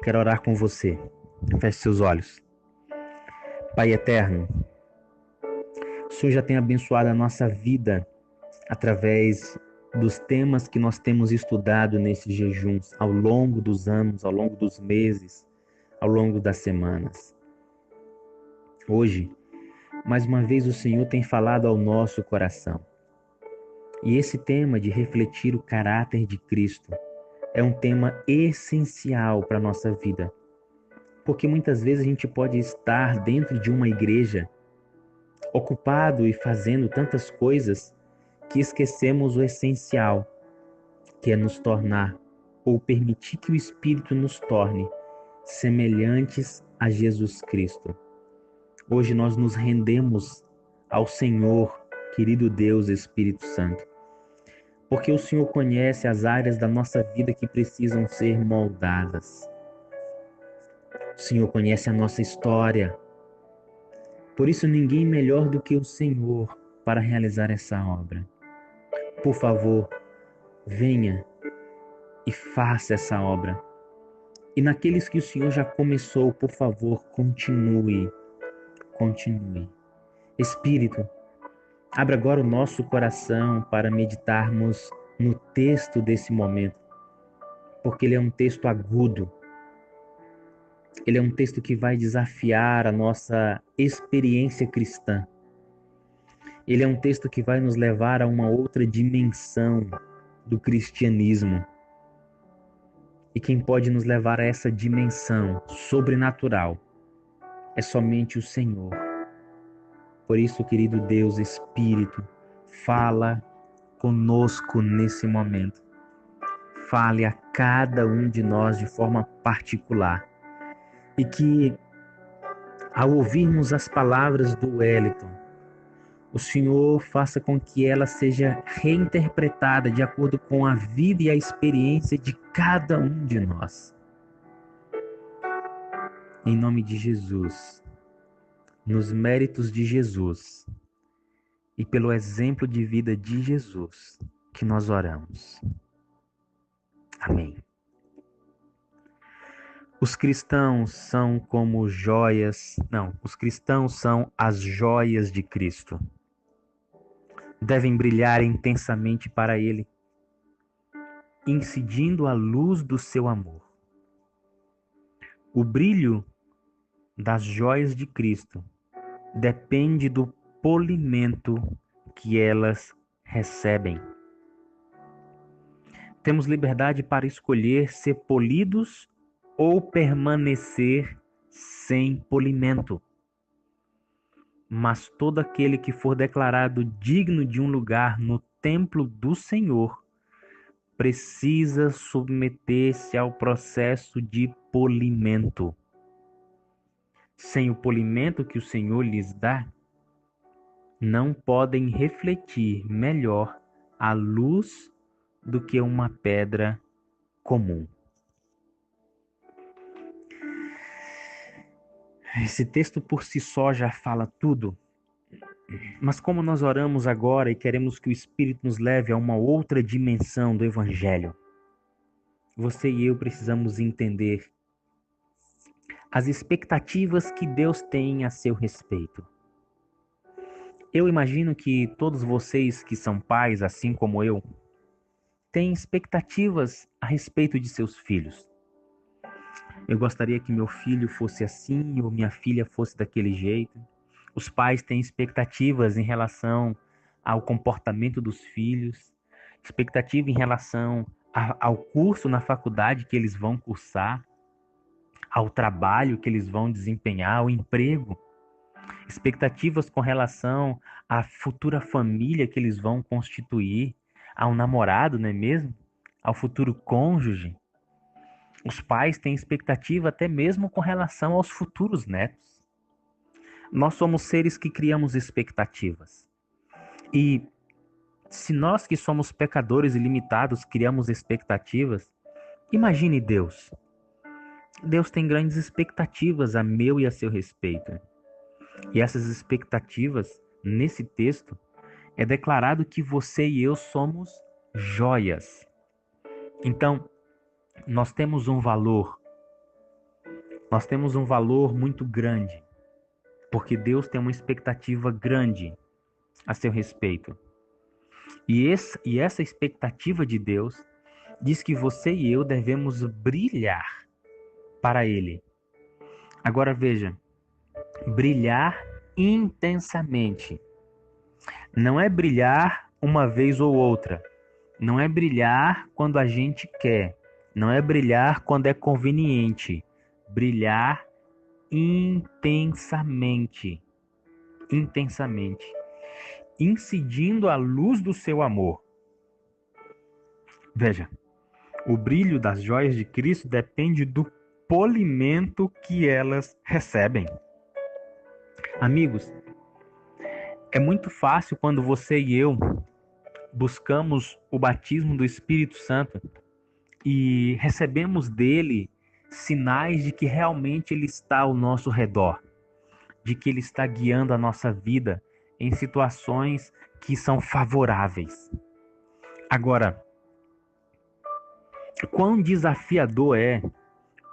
Quero orar com você. Feche seus olhos. Pai eterno, o Senhor já tem abençoado a nossa vida através dos temas que nós temos estudado nesses jejuns ao longo dos anos, ao longo dos meses, ao longo das semanas. Hoje, mais uma vez o Senhor tem falado ao nosso coração. E esse tema de refletir o caráter de Cristo é um tema essencial para a nossa vida. Porque muitas vezes a gente pode estar dentro de uma igreja, ocupado e fazendo tantas coisas, que esquecemos o essencial, que é nos tornar ou permitir que o Espírito nos torne semelhantes a Jesus Cristo. Hoje nós nos rendemos ao Senhor, querido Deus Espírito Santo, porque o Senhor conhece as áreas da nossa vida que precisam ser moldadas. O Senhor conhece a nossa história. Por isso, ninguém melhor do que o Senhor para realizar essa obra. Por favor, venha e faça essa obra. E naqueles que o Senhor já começou, por favor, continue. Continue. Espírito, abra agora o nosso coração para meditarmos no texto desse momento, porque ele é um texto agudo. Ele é um texto que vai desafiar a nossa experiência cristã. Ele é um texto que vai nos levar a uma outra dimensão do cristianismo. E quem pode nos levar a essa dimensão sobrenatural é somente o Senhor. Por isso, querido Deus Espírito, fala conosco nesse momento. Fale a cada um de nós de forma particular. E que, ao ouvirmos as palavras do Wellington, o Senhor faça com que ela seja reinterpretada de acordo com a vida e a experiência de cada um de nós. Em nome de Jesus, nos méritos de Jesus e pelo exemplo de vida de Jesus, que nós oramos. Amém. Os cristãos são como joias, os cristãos são as joias de Cristo. Devem brilhar intensamente para Ele, incidindo a luz do seu amor. O brilho das joias de Cristo depende do polimento que elas recebem. Temos liberdade para escolher ser polidos ou permanecer sem polimento. Mas todo aquele que for declarado digno de um lugar no templo do Senhor precisa submeter-se ao processo de polimento. Sem o polimento que o Senhor lhes dá, não podem refletir melhor a luz do que uma pedra comum. Esse texto por si só já fala tudo, mas como nós oramos agora e queremos que o Espírito nos leve a uma outra dimensão do Evangelho, você e eu precisamos entender as expectativas que Deus tem a seu respeito. Eu imagino que todos vocês que são pais, assim como eu, têm expectativas a respeito de seus filhos. Eu gostaria que meu filho fosse assim ou minha filha fosse daquele jeito. Os pais têm expectativas em relação ao comportamento dos filhos, expectativa em relação ao curso na faculdade que eles vão cursar, ao trabalho que eles vão desempenhar, ao emprego, expectativas com relação à futura família que eles vão constituir, ao namorado, não é mesmo? Ao futuro cônjuge. Os pais têm expectativa até mesmo com relação aos futuros netos. Nós somos seres que criamos expectativas. E se nós que somos pecadores e limitados criamos expectativas, imagine Deus. Deus tem grandes expectativas a meu e a seu respeito. E essas expectativas, nesse texto, é declarado que você e eu somos joias. Então, nós temos um valor muito grande, porque Deus tem uma expectativa grande a seu respeito. E essa expectativa de Deus diz que você e eu devemos brilhar para Ele. Agora veja, brilhar intensamente. Não é brilhar uma vez ou outra. Não é brilhar quando a gente quer. Não é brilhar quando é conveniente. Brilhar intensamente. Intensamente. Incidindo a luz do seu amor. Veja, O brilho das joias de Cristo depende do polimento que elas recebem. Amigos, é muito fácil quando você e eu buscamos o batismo do Espírito Santo e recebemos dele sinais de que realmente ele está ao nosso redor, de que ele está guiando a nossa vida em situações que são favoráveis. Agora, quão desafiador é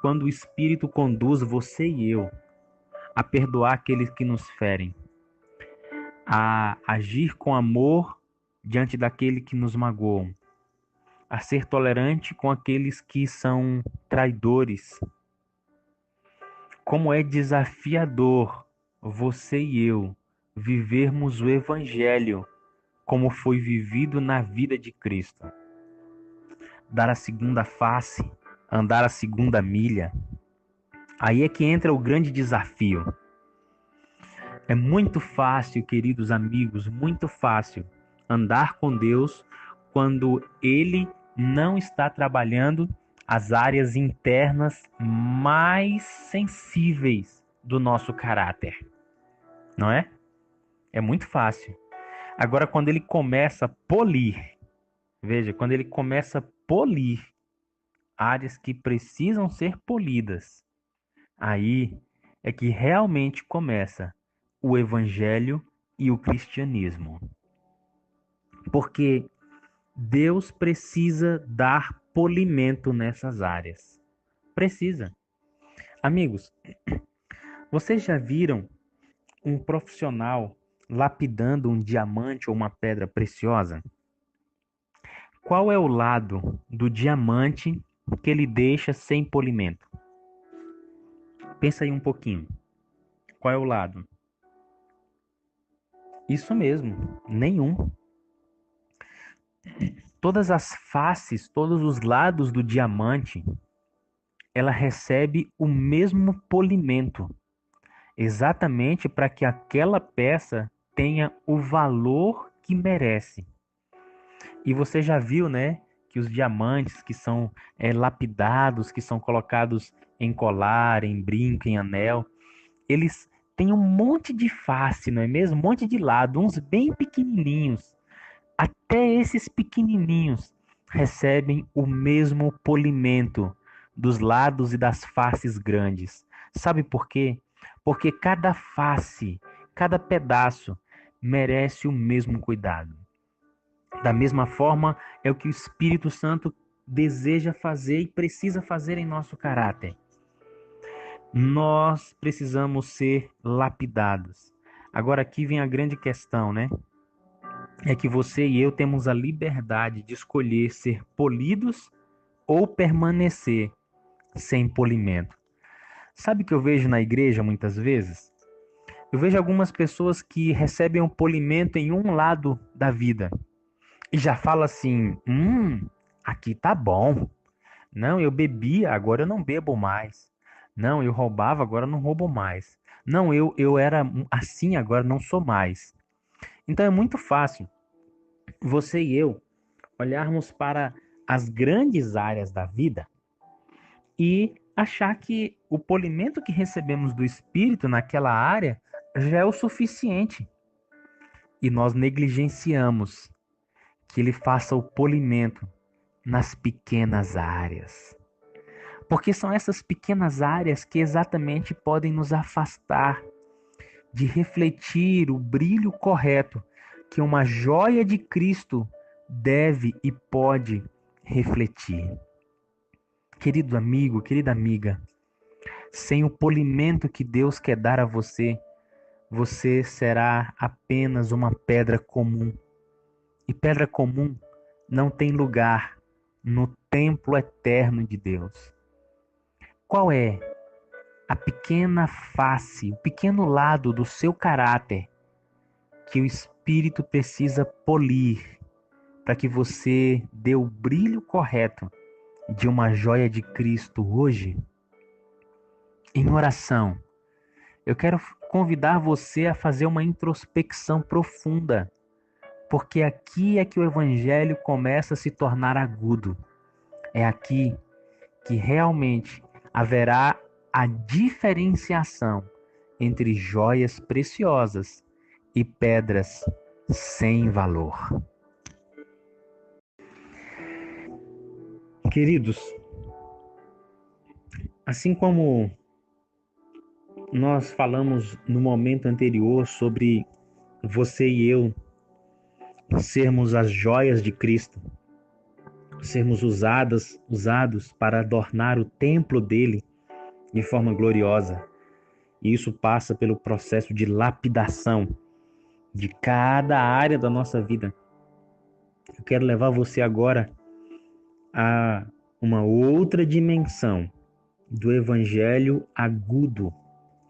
quando o Espírito conduz você e eu a perdoar aqueles que nos ferem, a agir com amor diante daquele que nos magoam, a ser tolerante com aqueles que são traidores. Como é desafiador você e eu vivermos o Evangelho como foi vivido na vida de Cristo. Dar a segunda face, andar a segunda milha. Aí é que entra o grande desafio. É muito fácil, queridos amigos, muito fácil andar com Deus quando Ele não está trabalhando as áreas internas mais sensíveis do nosso caráter, não é? É muito fácil. Agora, quando Ele começa a polir, veja, quando Ele começa a polir áreas que precisam ser polidas, aí é que realmente começa o evangelho e o cristianismo. Porque Deus precisa dar polimento nessas áreas. Precisa. Amigos, vocês já viram um profissional lapidando um diamante ou uma pedra preciosa? Qual é o lado do diamante que ele deixa sem polimento? Pensa aí um pouquinho. Qual é o lado? Isso mesmo, nenhum. Todas as faces, todos os lados do diamante, ela recebe o mesmo polimento, exatamente para que aquela peça tenha o valor que merece. E você já viu, né, que os diamantes que são lapidados, que são colocados em colar, em brinco, em anel, eles têm um monte de face, não é mesmo? Um monte de lado, uns bem pequenininhos. Até esses pequenininhos recebem o mesmo polimento dos lados e das faces grandes. Sabe por quê? Porque cada face, cada pedaço merece o mesmo cuidado. Da mesma forma, é o que o Espírito Santo deseja fazer e precisa fazer em nosso caráter. Nós precisamos ser lapidados. Agora aqui vem a grande questão, né? É que você e eu temos a liberdade de escolher ser polidos ou permanecer sem polimento. Sabe o que eu vejo na igreja muitas vezes? Eu vejo algumas pessoas que recebem um polimento em um lado da vida e já fala assim: aqui tá bom. Não, eu bebia, agora eu não bebo mais. Não, eu roubava, agora eu não roubo mais. Não, eu era assim, agora não sou mais. Então é muito fácil você e eu olharmos para as grandes áreas da vida e achar que o polimento que recebemos do Espírito naquela área já é o suficiente. E nós negligenciamos que ele faça o polimento nas pequenas áreas. Porque são essas pequenas áreas que exatamente podem nos afastar de refletir o brilho correto que uma joia de Cristo deve e pode refletir. Querido amigo, querida amiga, sem o polimento que Deus quer dar a você, você será apenas uma pedra comum. E pedra comum não tem lugar no templo eterno de Deus. Qual é a pequena face, o pequeno lado do seu caráter que o Espírito precisa polir para que você dê o brilho correto de uma joia de Cristo hoje? Em oração, eu quero convidar você a fazer uma introspecção profunda, porque aqui é que o Evangelho começa a se tornar agudo. É aqui que realmente haverá a diferenciação entre joias preciosas e pedras sem valor. Queridos, assim como nós falamos no momento anterior sobre você e eu sermos as joias de Cristo, sermos usados para adornar o templo dele de forma gloriosa. E isso passa pelo processo de lapidação de cada área da nossa vida. Eu quero levar você agora a uma outra dimensão do evangelho agudo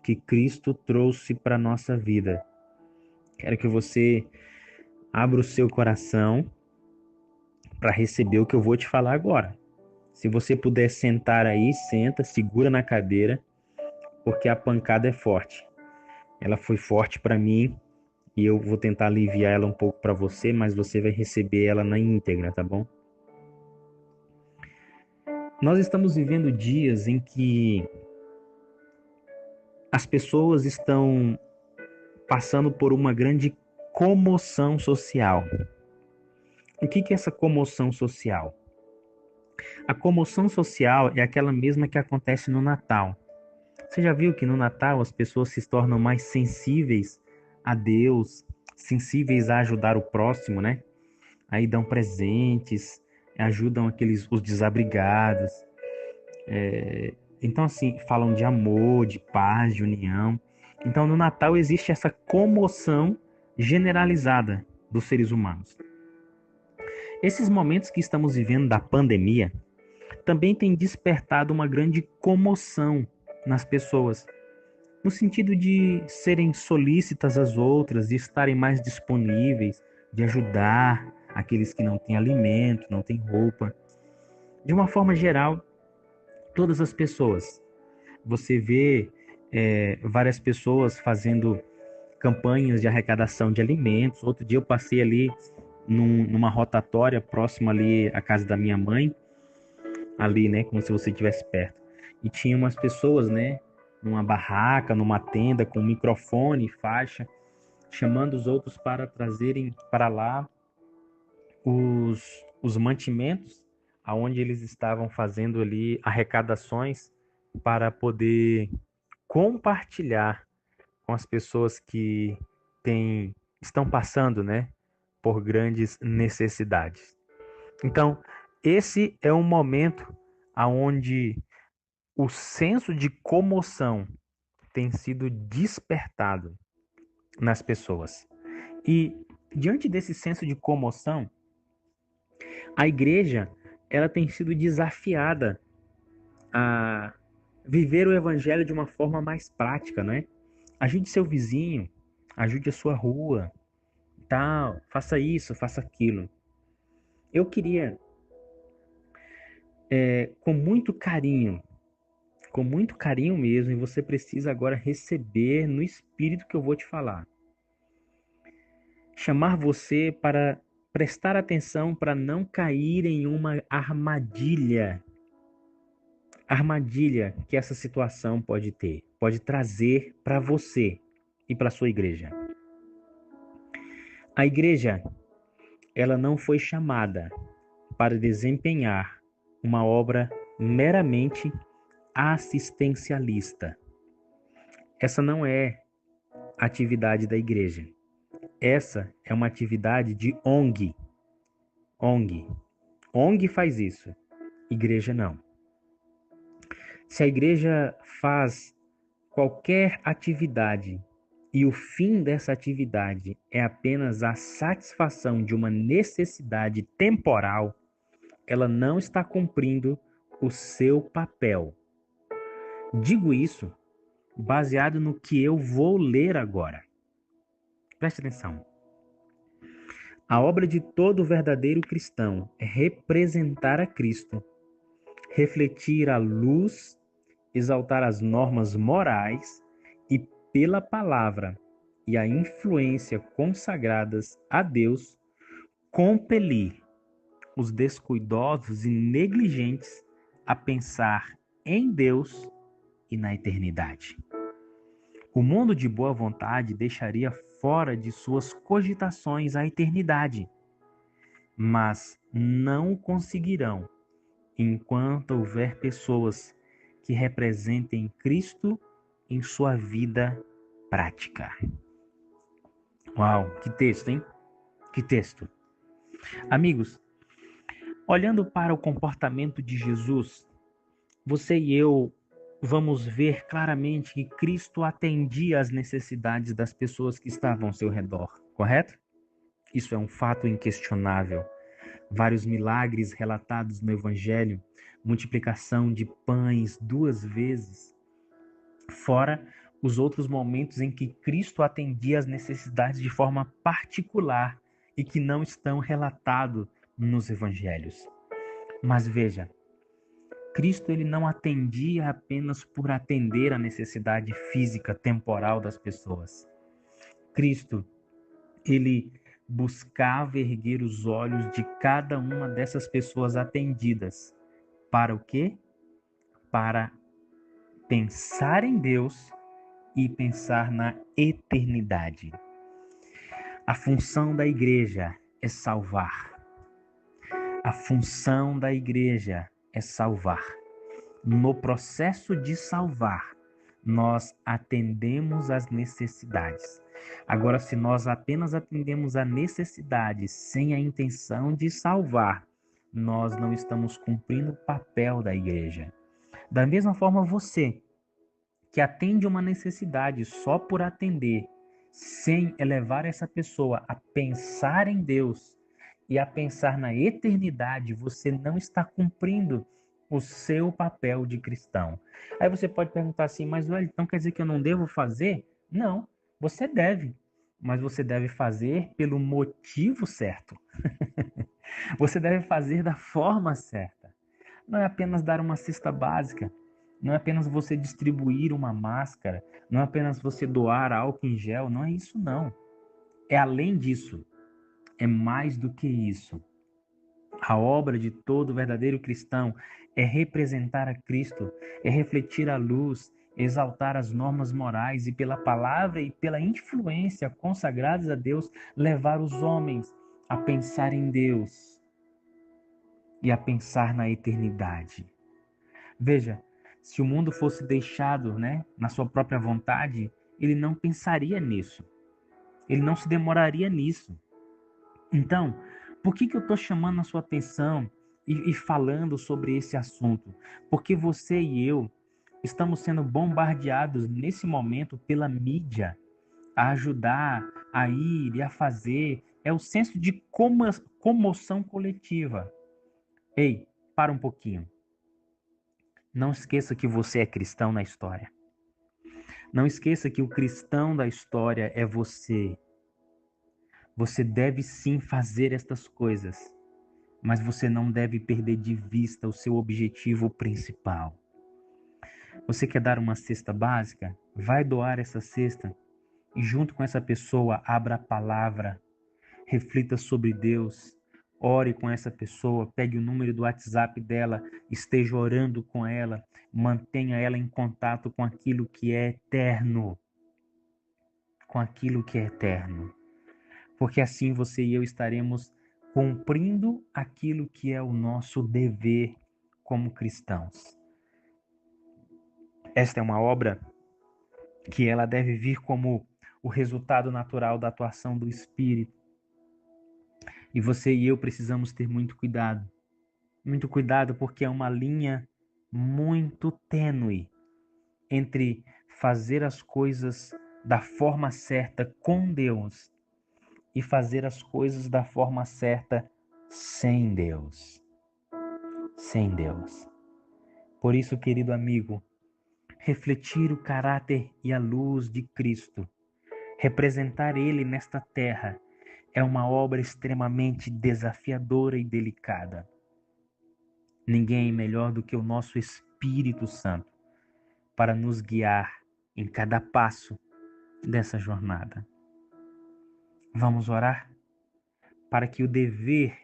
que Cristo trouxe para a nossa vida. Quero que você abra o seu coração para receber o que eu vou te falar agora. Se você puder sentar aí, senta, segura na cadeira, porque a pancada é forte. Ela foi forte para mim e eu vou tentar aliviar ela um pouco para você, mas você vai receber ela na íntegra, tá bom? Nós estamos vivendo dias em que as pessoas estão passando por uma grande comoção social. O que é essa comoção social? A comoção social é aquela mesma que acontece no Natal. Você já viu que no Natal as pessoas se tornam mais sensíveis a Deus, sensíveis a ajudar o próximo, né? Aí dão presentes, ajudam os desabrigados. Então, assim, falam de amor, de paz, de união. Então, no Natal existe essa comoção generalizada dos seres humanos. Esses momentos que estamos vivendo da pandemia também têm despertado uma grande comoção nas pessoas, no sentido de serem solícitas às outras, de estarem mais disponíveis, de ajudar aqueles que não têm alimento, não têm roupa. De uma forma geral, todas as pessoas. Você vê várias pessoas fazendo campanhas de arrecadação de alimentos. Outro dia eu passei ali numa rotatória próxima ali à casa da minha mãe, ali, né, como se você estivesse perto. E tinha umas pessoas, né, numa barraca, numa tenda, com microfone e faixa, chamando os outros para trazerem para lá os mantimentos, aonde eles estavam fazendo ali arrecadações para poder compartilhar com as pessoas que estão passando, né, por grandes necessidades. Então, esse é um momento aonde o senso de comoção tem sido despertado nas pessoas. E diante desse senso de comoção, a igreja ela tem sido desafiada a viver o evangelho de uma forma mais prática, né? Ajude seu vizinho, ajude a sua rua, tal, faça isso, faça aquilo. Eu queria, com muito carinho mesmo, e você precisa agora receber no espírito que eu vou te falar. Chamar você para prestar atenção para não cair em uma armadilha. Armadilha que essa situação pode trazer para você e para sua igreja. A igreja, ela não foi chamada para desempenhar uma obra meramente assistencialista. Essa não é a atividade da igreja. Essa é uma atividade de ONG. ONG. ONG faz isso. Igreja não. Se a igreja faz qualquer atividade e o fim dessa atividade é apenas a satisfação de uma necessidade temporal, ela não está cumprindo o seu papel. Digo isso baseado no que eu vou ler agora. Preste atenção. A obra de todo verdadeiro cristão é representar a Cristo, refletir a luz, exaltar as normas morais e, pela palavra e a influência consagradas a Deus, compelir os descuidosos e negligentes a pensar em Deus e na eternidade. O mundo de boa vontade deixaria fora de suas cogitações a eternidade, mas não conseguirão enquanto houver pessoas que representem Cristo em sua vida prática. Uau, que texto, hein? Que texto. Amigos, olhando para o comportamento de Jesus, você e eu vamos ver claramente que Cristo atendia às necessidades das pessoas que estavam ao seu redor, correto? Isso é um fato inquestionável. Vários milagres relatados no Evangelho, multiplicação de pães 2 vezes, fora os outros momentos em que Cristo atendia às necessidades de forma particular e que não estão relatados nos Evangelhos. Mas veja, Cristo ele não atendia apenas por atender a necessidade física, temporal das pessoas. Cristo, ele buscava erguer os olhos de cada uma dessas pessoas atendidas. Para o quê? Para pensar em Deus e pensar na eternidade. A função da igreja é salvar. A função da igreja é salvar. No processo de salvar, nós atendemos às necessidades. Agora, se nós apenas atendemos a necessidade sem a intenção de salvar, nós não estamos cumprindo o papel da igreja. Da mesma forma, você que atende uma necessidade só por atender, sem elevar essa pessoa a pensar em Deus e a pensar na eternidade, você não está cumprindo o seu papel de cristão. Aí você pode perguntar assim, mas olha, então quer dizer que eu não devo fazer? Não, você deve, mas você deve fazer pelo motivo certo. Você deve fazer da forma certa. Não é apenas dar uma cesta básica, não é apenas você distribuir uma máscara, não é apenas você doar álcool em gel, não é isso não. É além disso, é mais do que isso. A obra de todo verdadeiro cristão é representar a Cristo, é refletir a luz, exaltar as normas morais e pela palavra e pela influência consagradas a Deus, levar os homens a pensar em Deus e a pensar na eternidade. Veja, se o mundo fosse deixado, na sua própria vontade, ele não pensaria nisso. Ele não se demoraria nisso. Então, por que eu estou chamando a sua atenção e falando sobre esse assunto? Porque você e eu estamos sendo bombardeados nesse momento pela mídia a ajudar, a ir e a fazer. É o senso de comoção coletiva. Ei, para um pouquinho. Não esqueça que você é cristão na história. Não esqueça que o cristão da história é você. Você deve sim fazer estas coisas, mas você não deve perder de vista o seu objetivo principal. Você quer dar uma cesta básica? Vai doar essa cesta e junto com essa pessoa abra a palavra, reflita sobre Deus, ore com essa pessoa, pegue o número do WhatsApp dela, esteja orando com ela, mantenha ela em contato com aquilo que é eterno. Com aquilo que é eterno. Porque assim você e eu estaremos cumprindo aquilo que é o nosso dever como cristãos. Esta é uma obra que ela deve vir como o resultado natural da atuação do Espírito. E você e eu precisamos ter muito cuidado. Muito cuidado porque é uma linha muito tênue entre fazer as coisas da forma certa com Deus e fazer as coisas da forma certa sem Deus. Sem Deus. Por isso, querido amigo, refletir o caráter e a luz de Cristo, representar Ele nesta terra, é uma obra extremamente desafiadora e delicada. Ninguém é melhor do que o nosso Espírito Santo para nos guiar em cada passo dessa jornada. Vamos orar para que o dever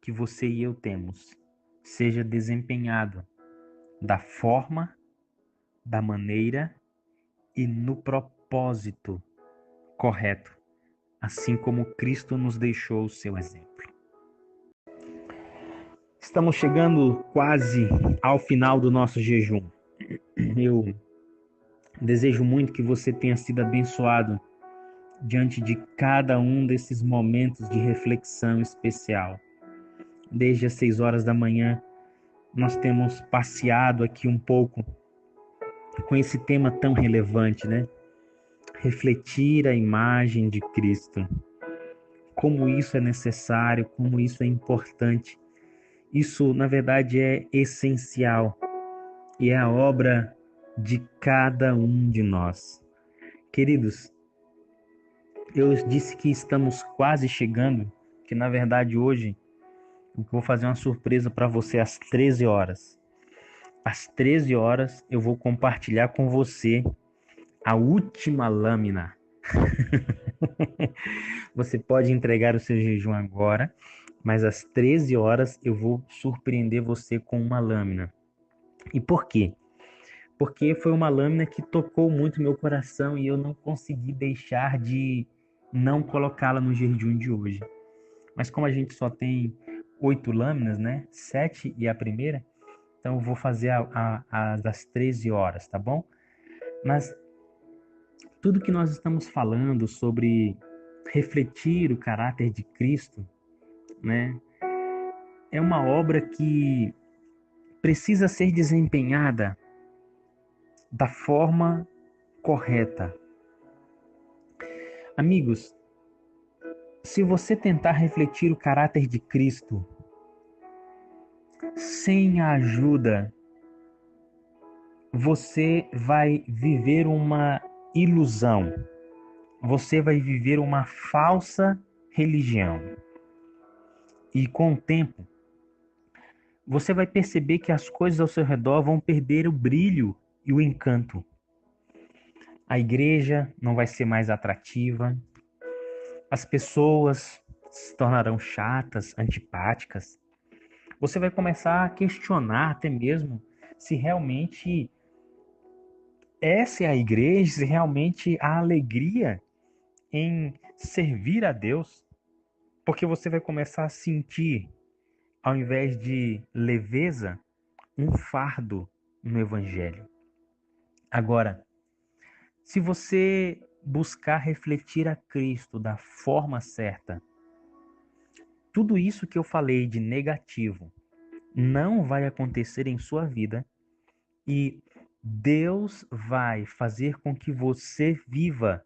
que você e eu temos seja desempenhado da forma, da maneira e no propósito correto, assim como Cristo nos deixou o seu exemplo. Estamos chegando quase ao final do nosso jejum. Eu desejo muito que você tenha sido abençoado diante de cada um desses momentos de reflexão especial. Desde as 6 horas da manhã, nós temos passeado aqui um pouco com esse tema tão relevante, né? Refletir a imagem de Cristo. Como isso é necessário, como isso é importante. Isso, na verdade, é essencial e é a obra de cada um de nós. Queridos, eu disse que estamos quase chegando, que na verdade hoje eu vou fazer uma surpresa para você às 13 horas. Às 13 horas eu vou compartilhar com você a última lâmina. Você pode entregar o seu jejum agora, mas às 13 horas eu vou surpreender você com uma lâmina. E por quê? Porque foi uma lâmina que tocou muito meu coração e eu não consegui deixar de não colocá-la no jejum de hoje. Mas como a gente só tem 8 lâminas, né? 7 e a primeira, então eu vou fazer a das 13 horas, tá bom? Mas tudo que nós estamos falando sobre refletir o caráter de Cristo, né? É uma obra que precisa ser desempenhada da forma correta. Amigos, se você tentar refletir o caráter de Cristo sem a ajuda, você vai viver uma ilusão. Você vai viver uma falsa religião. E com o tempo, você vai perceber que as coisas ao seu redor vão perder o brilho e o encanto. A igreja não vai ser mais atrativa. As pessoas se tornarão chatas, antipáticas. Você vai começar a questionar até mesmo se realmente essa é a igreja, se realmente há alegria em servir a Deus, porque você vai começar a sentir, ao invés de leveza, um fardo no Evangelho. Agora, se você buscar refletir a Cristo da forma certa, tudo isso que eu falei de negativo não vai acontecer em sua vida e Deus vai fazer com que você viva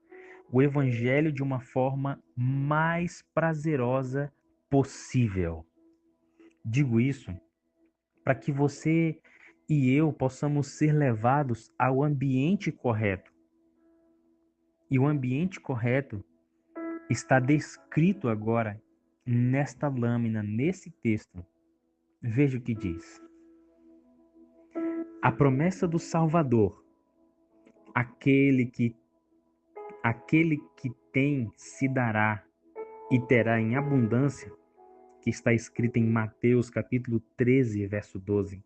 o Evangelho de uma forma mais prazerosa possível. Digo isso para que você e eu possamos ser levados ao ambiente correto. E o ambiente correto está descrito agora nesta lâmina, nesse texto. Veja o que diz. A promessa do Salvador, aquele que tem se dará e terá em abundância, que está escrito em Mateus capítulo 13, verso 12,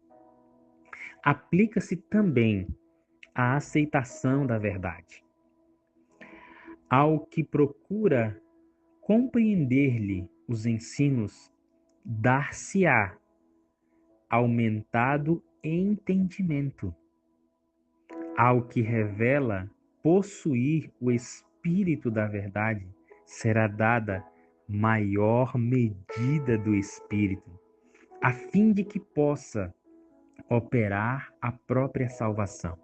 aplica-se também à aceitação da verdade. Ao que procura compreender-lhe os ensinos, dar-se-á aumentado entendimento. Ao que revela possuir o Espírito da verdade, será dada maior medida do Espírito, a fim de que possa operar a própria salvação.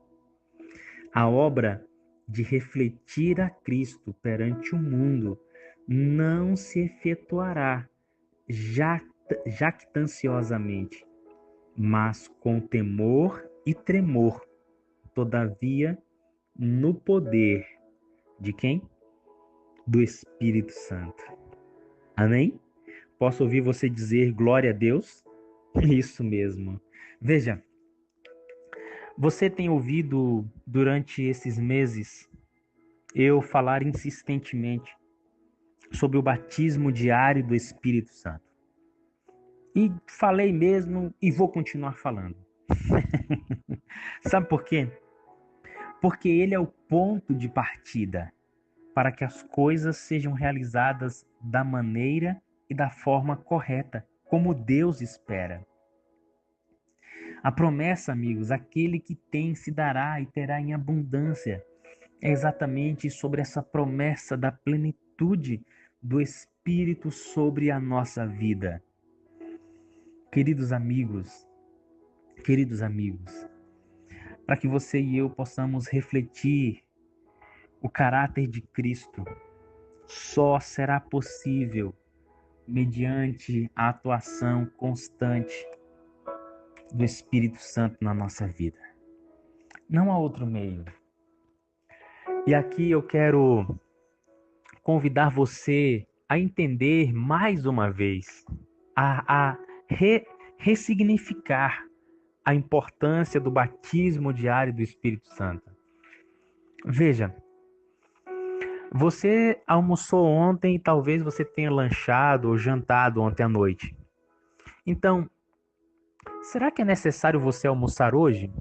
A obra de refletir a Cristo perante o mundo não se efetuará jactanciosamente, mas com temor e tremor, todavia, no poder de quem? Do Espírito Santo. Amém? Posso ouvir você dizer glória a Deus? Isso mesmo. Veja, você tem ouvido durante esses meses eu falar insistentemente sobre o batismo diário do Espírito Santo. E falei mesmo e vou continuar falando. Sabe por quê? Porque ele é o ponto de partida para que as coisas sejam realizadas da maneira e da forma correta, como Deus espera. A promessa, amigos, aquele que tem se dará e terá em abundância. É exatamente sobre essa promessa da plenitude do Espírito sobre a nossa vida. Queridos amigos, para que você e eu possamos refletir o caráter de Cristo, só será possível mediante a atuação constante do Espírito Santo na nossa vida. Não há outro meio. E aqui eu quero convidar você a entender mais uma vez, a ressignificar a importância do batismo diário do Espírito Santo. Veja, você almoçou ontem e talvez você tenha lanchado ou jantado ontem à noite. Então, será que é necessário você almoçar hoje?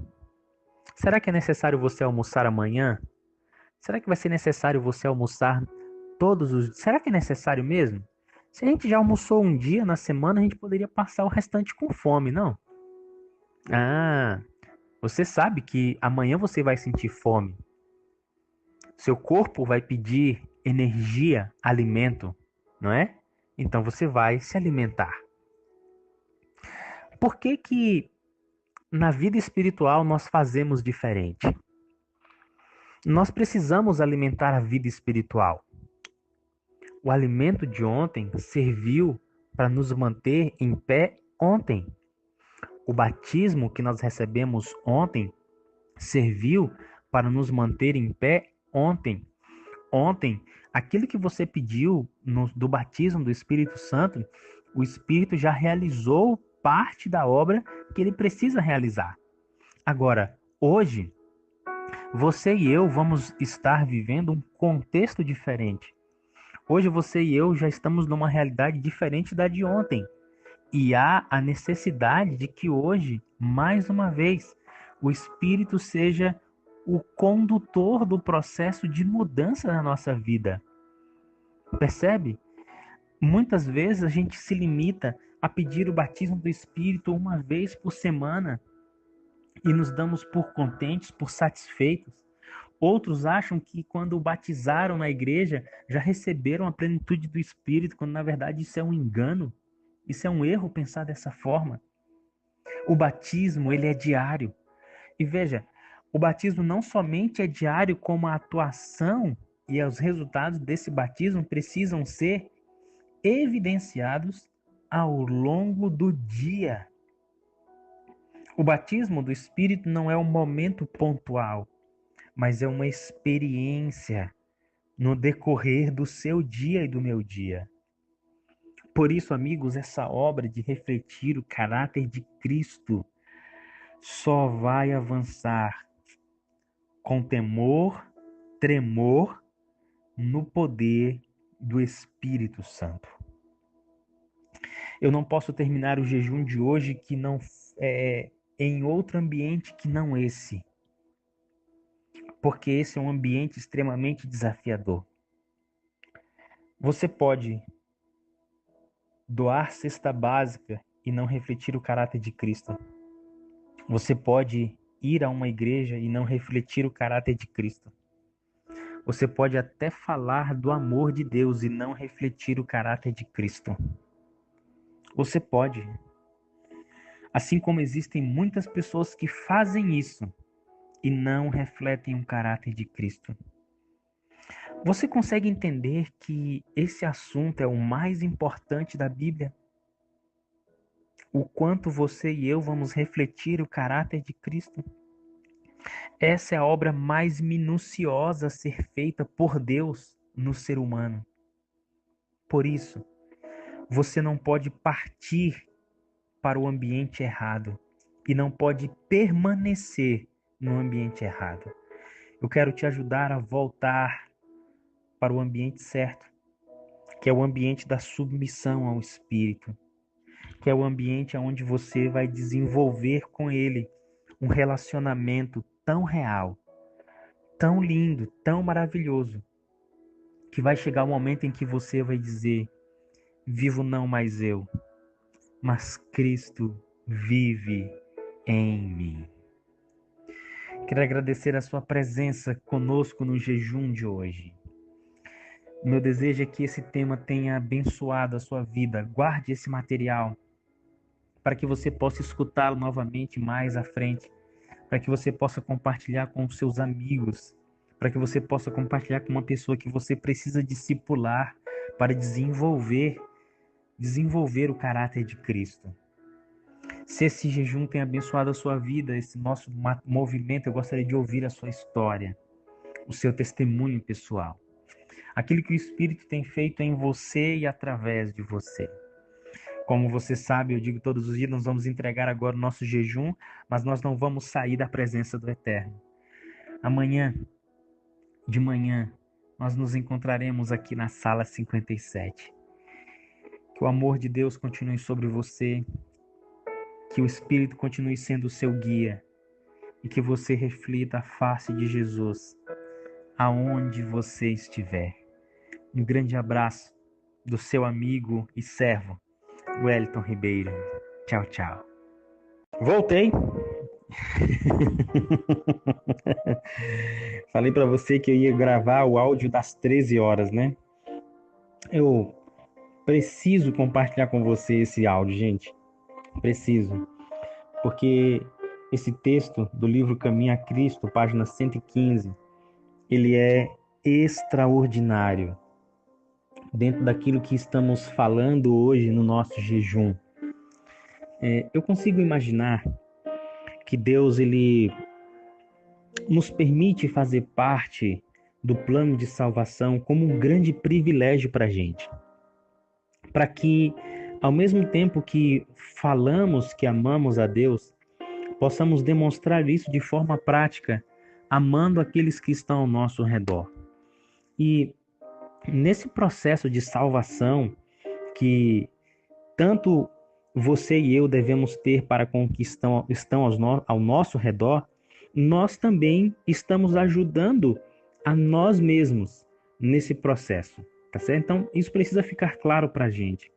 Será que é necessário você almoçar amanhã? Será que vai ser necessário você almoçar todos os dias? Será que é necessário mesmo? Se a gente já almoçou um dia na semana, a gente poderia passar o restante com fome, não? Ah, você sabe que amanhã você vai sentir fome. Seu corpo vai pedir energia, alimento, não é? Então você vai se alimentar. Por que que na vida espiritual nós fazemos diferente? Nós precisamos alimentar a vida espiritual. O alimento de ontem serviu para nos manter em pé ontem. O batismo que nós recebemos ontem serviu para nos manter em pé ontem. Ontem, aquilo que você pediu do batismo do Espírito Santo, o Espírito já realizou parte da obra que ele precisa realizar. Agora, hoje, você e eu vamos estar vivendo um contexto diferente. Hoje você e eu já estamos numa realidade diferente da de ontem. E há a necessidade de que hoje, mais uma vez, o Espírito seja o condutor do processo de mudança na nossa vida. Percebe? Muitas vezes a gente se limita a pedir o batismo do Espírito uma vez por semana e nos damos por contentes, por satisfeitos. Outros acham que quando batizaram na igreja já receberam a plenitude do Espírito, quando na verdade isso é um engano. Isso é um erro pensar dessa forma. O batismo, ele é diário. E veja, o batismo não somente é diário, como a atuação e os resultados desse batismo precisam ser evidenciados ao longo do dia. O batismo do Espírito não é um momento pontual, mas é uma experiência no decorrer do seu dia e do meu dia. Por isso, amigos, essa obra de refletir o caráter de Cristo só vai avançar com temor, tremor no poder do Espírito Santo. Eu não posso terminar o jejum de hoje que não em outro ambiente que não esse, porque esse é um ambiente extremamente desafiador. Você pode doar cesta básica e não refletir o caráter de Cristo. Você pode ir a uma igreja e não refletir o caráter de Cristo. Você pode até falar do amor de Deus e não refletir o caráter de Cristo. Você pode. Assim como existem muitas pessoas que fazem isso e não refletem o caráter de Cristo. Você consegue entender que esse assunto é o mais importante da Bíblia? O quanto você e eu vamos refletir o caráter de Cristo? Essa é a obra mais minuciosa a ser feita por Deus no ser humano. Por isso, você não pode partir para o ambiente errado e não pode permanecer no ambiente errado. Eu quero te ajudar a voltar para o ambiente certo, que é o ambiente da submissão ao Espírito. que é o ambiente onde você vai desenvolver com ele um relacionamento tão real, tão lindo, tão maravilhoso, que vai chegar o momento em que você vai dizer: vivo não mais eu, mas Cristo vive em mim. Quero agradecer a sua presença conosco no jejum de hoje. Meu desejo é que esse tema tenha abençoado a sua vida. Guarde esse material para que você possa escutá-lo novamente mais à frente, para que você possa compartilhar com os seus amigos, para que você possa compartilhar com uma pessoa que você precisa discipular para desenvolver o caráter de Cristo. Se esse jejum tem abençoado a sua vida, esse nosso movimento, eu gostaria de ouvir a sua história, o seu testemunho pessoal. Aquilo que o Espírito tem feito em você e através de você. Como você sabe, eu digo todos os dias, nós vamos entregar agora o nosso jejum, mas nós não vamos sair da presença do Eterno. Amanhã, de manhã, nós nos encontraremos aqui na sala 57. Que o amor de Deus continue sobre você, que o Espírito continue sendo o seu guia e que você reflita a face de Jesus aonde você estiver. Um grande abraço do seu amigo e servo, Wellington Ribeiro. Tchau, tchau. Voltei. Falei para você que eu ia gravar o áudio das 13 horas, né? Eu preciso compartilhar com você esse áudio, gente. Preciso. Porque esse texto do livro Caminho a Cristo, página 115, ele é extraordinário dentro daquilo que estamos falando hoje no nosso jejum. Eu consigo imaginar que Deus ele nos permite fazer parte do plano de salvação como um grande privilégio para a gente. Para que, ao mesmo tempo que falamos que amamos a Deus, possamos demonstrar isso de forma prática, amando aqueles que estão ao nosso redor. E nesse processo de salvação que tanto você e eu devemos ter para com que estão ao nosso redor, nós também estamos ajudando a nós mesmos nesse processo, tá certo? Então, isso precisa ficar claro para a gente.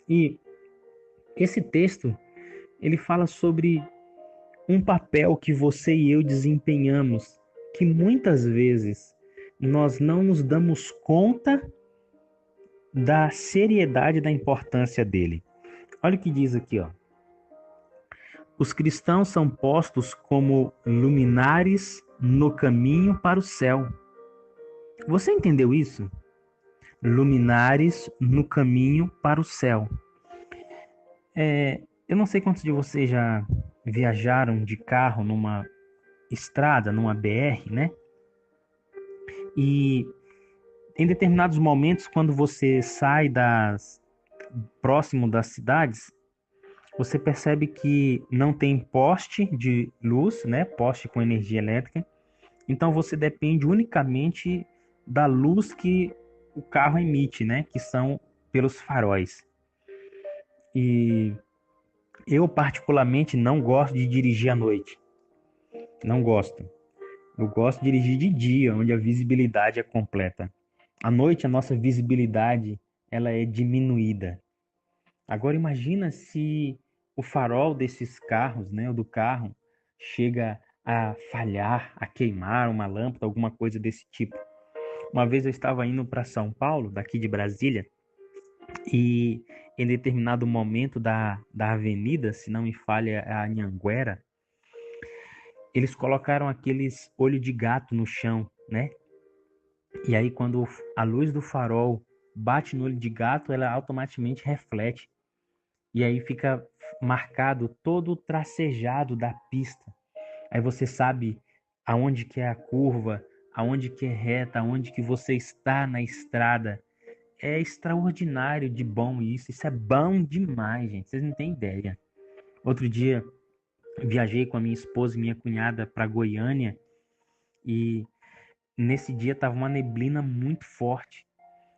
E esse texto, ele fala sobre um papel que você e eu desempenhamos, que muitas vezes nós não nos damos conta da seriedade da importância dele. Olha o que diz aqui, ó. Os cristãos são postos como luminares no caminho para o céu. Você entendeu isso? Luminares no caminho para o céu. Eu não sei quantos de vocês já viajaram de carro numa estrada, numa BR, né? E em determinados momentos, quando você sai próximo das cidades, você percebe que não tem poste de luz, né? Poste com energia elétrica. Então você depende unicamente da luz que o carro emite, né? Que são pelos faróis. E eu particularmente não gosto de dirigir à noite. Não gosto. Eu gosto de dirigir de dia, onde a visibilidade é completa. À noite a nossa visibilidade ela é diminuída. Agora imagina se o farol desses carros, né, o do carro, chega a falhar, a queimar uma lâmpada, alguma coisa desse tipo. Uma vez eu estava indo para São Paulo, daqui de Brasília, e em determinado momento da avenida, se não me falha a Anhanguera, eles colocaram aqueles olho de gato no chão, né? E aí quando a luz do farol bate no olho de gato, ela automaticamente reflete. E aí fica marcado todo o tracejado da pista. Aí você sabe aonde que é a curva, aonde que é reta, aonde que você está na estrada. É extraordinário de bom isso. Isso é bom demais, gente. Vocês não têm ideia. Outro dia, viajei com a minha esposa e minha cunhada para Goiânia e nesse dia tava uma neblina muito forte.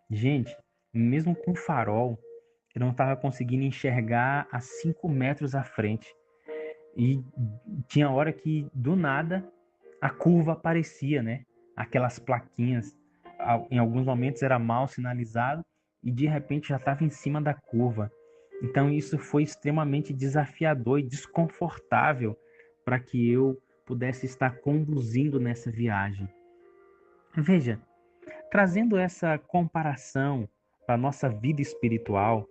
Gente, mesmo com farol, Eu não estava conseguindo enxergar a 5 metros à frente. E tinha hora que, do nada, a curva aparecia, né? Aquelas plaquinhas. Em alguns momentos era mal sinalizado e de repente já estava em cima da curva. Então isso foi extremamente desafiador e desconfortável para que eu pudesse estar conduzindo nessa viagem. Veja, trazendo essa comparação para a nossa vida espiritual,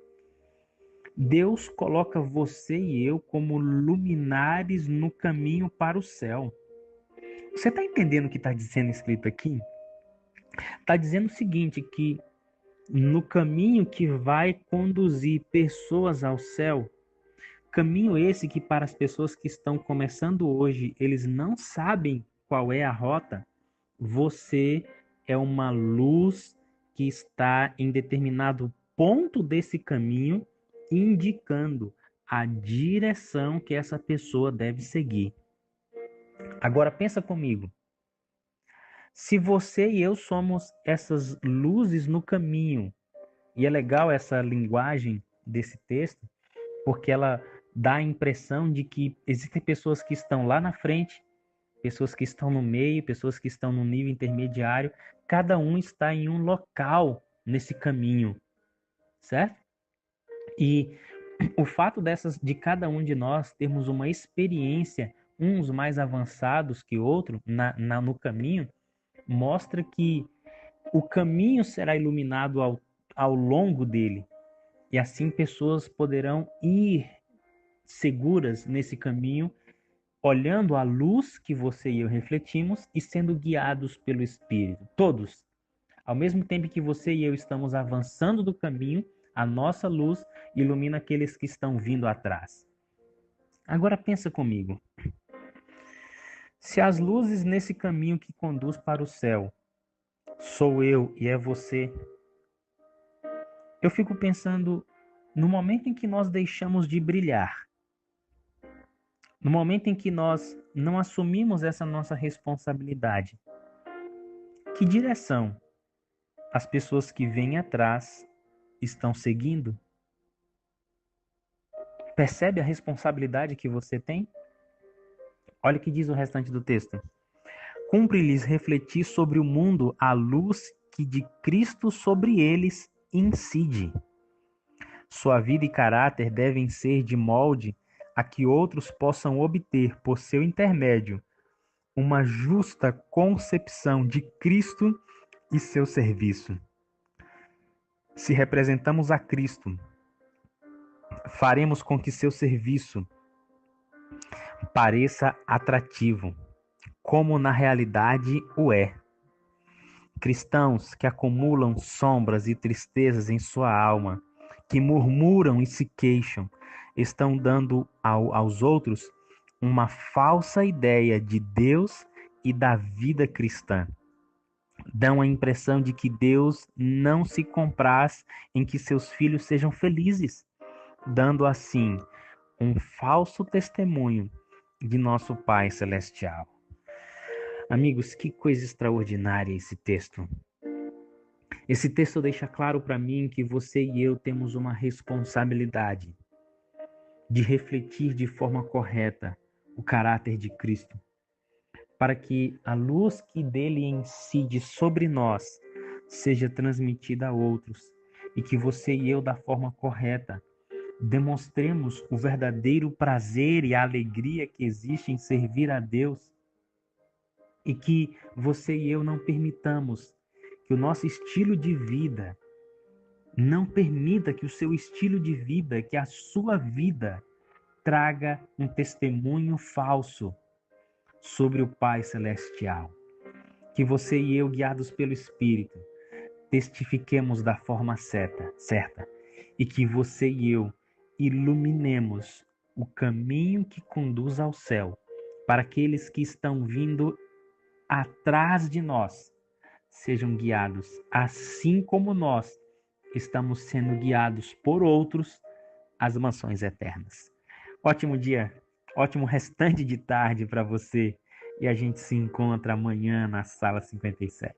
Deus coloca você e eu como luminares no caminho para o céu. Você está entendendo o que está sendo escrito aqui? Está dizendo o seguinte, que no caminho que vai conduzir pessoas ao céu, caminho esse que para as pessoas que estão começando hoje, eles não sabem qual é a rota, você é uma luz que está em determinado ponto desse caminho, indicando a direção que essa pessoa deve seguir. Agora pensa comigo. Se você e eu somos essas luzes no caminho, e é legal essa linguagem desse texto, porque ela dá a impressão de que existem pessoas que estão lá na frente, pessoas que estão no meio, pessoas que estão no nível intermediário, cada um está em um local nesse caminho, certo? E o fato de cada um de nós termos uma experiência, uns mais avançados que outros no caminho, mostra que o caminho será iluminado ao longo dele. E assim pessoas poderão ir seguras nesse caminho, olhando a luz que você e eu refletimos e sendo guiados pelo Espírito. Todos. Ao mesmo tempo que você e eu estamos avançando do caminho, a nossa luz ilumina aqueles que estão vindo atrás. Agora pensa comigo. Se as luzes nesse caminho que conduz para o céu sou eu e é você, eu fico pensando no momento em que nós deixamos de brilhar, no momento em que nós não assumimos essa nossa responsabilidade, que direção as pessoas que vêm atrás estão seguindo? Percebe a responsabilidade que você tem? Olha o que diz o restante do texto. Cumpre-lhes refletir sobre o mundo a luz que de Cristo sobre eles incide. Sua vida e caráter devem ser de molde a que outros possam obter, por seu intermédio, uma justa concepção de Cristo e seu serviço. Se representamos a Cristo, faremos com que seu serviço pareça atrativo, como na realidade o é. Cristãos que acumulam sombras e tristezas em sua alma, que murmuram e se queixam, estão dando aos outros uma falsa ideia de Deus e da vida cristã. Dão a impressão de que Deus não se compraz em que seus filhos sejam felizes, dando assim um falso testemunho de nosso Pai Celestial. Amigos, que coisa extraordinária esse texto. Esse texto deixa claro para mim que você e eu temos uma responsabilidade de refletir de forma correta o caráter de Cristo, para que a luz que dele incide sobre nós seja transmitida a outros e que você e eu, da forma correta, demonstremos o verdadeiro prazer e a alegria que existe em servir a Deus e que você e eu não permitamos que o nosso estilo de vida não permita que o seu estilo de vida, que a sua vida traga um testemunho falso sobre o Pai Celestial. Que você e eu, guiados pelo Espírito, testifiquemos da forma certa e que você e eu iluminemos o caminho que conduz ao céu para aqueles que estão vindo atrás de nós sejam guiados, assim como nós estamos sendo guiados por outros às mansões eternas. Ótimo dia, ótimo restante de tarde para você e a gente se encontra amanhã na sala 57.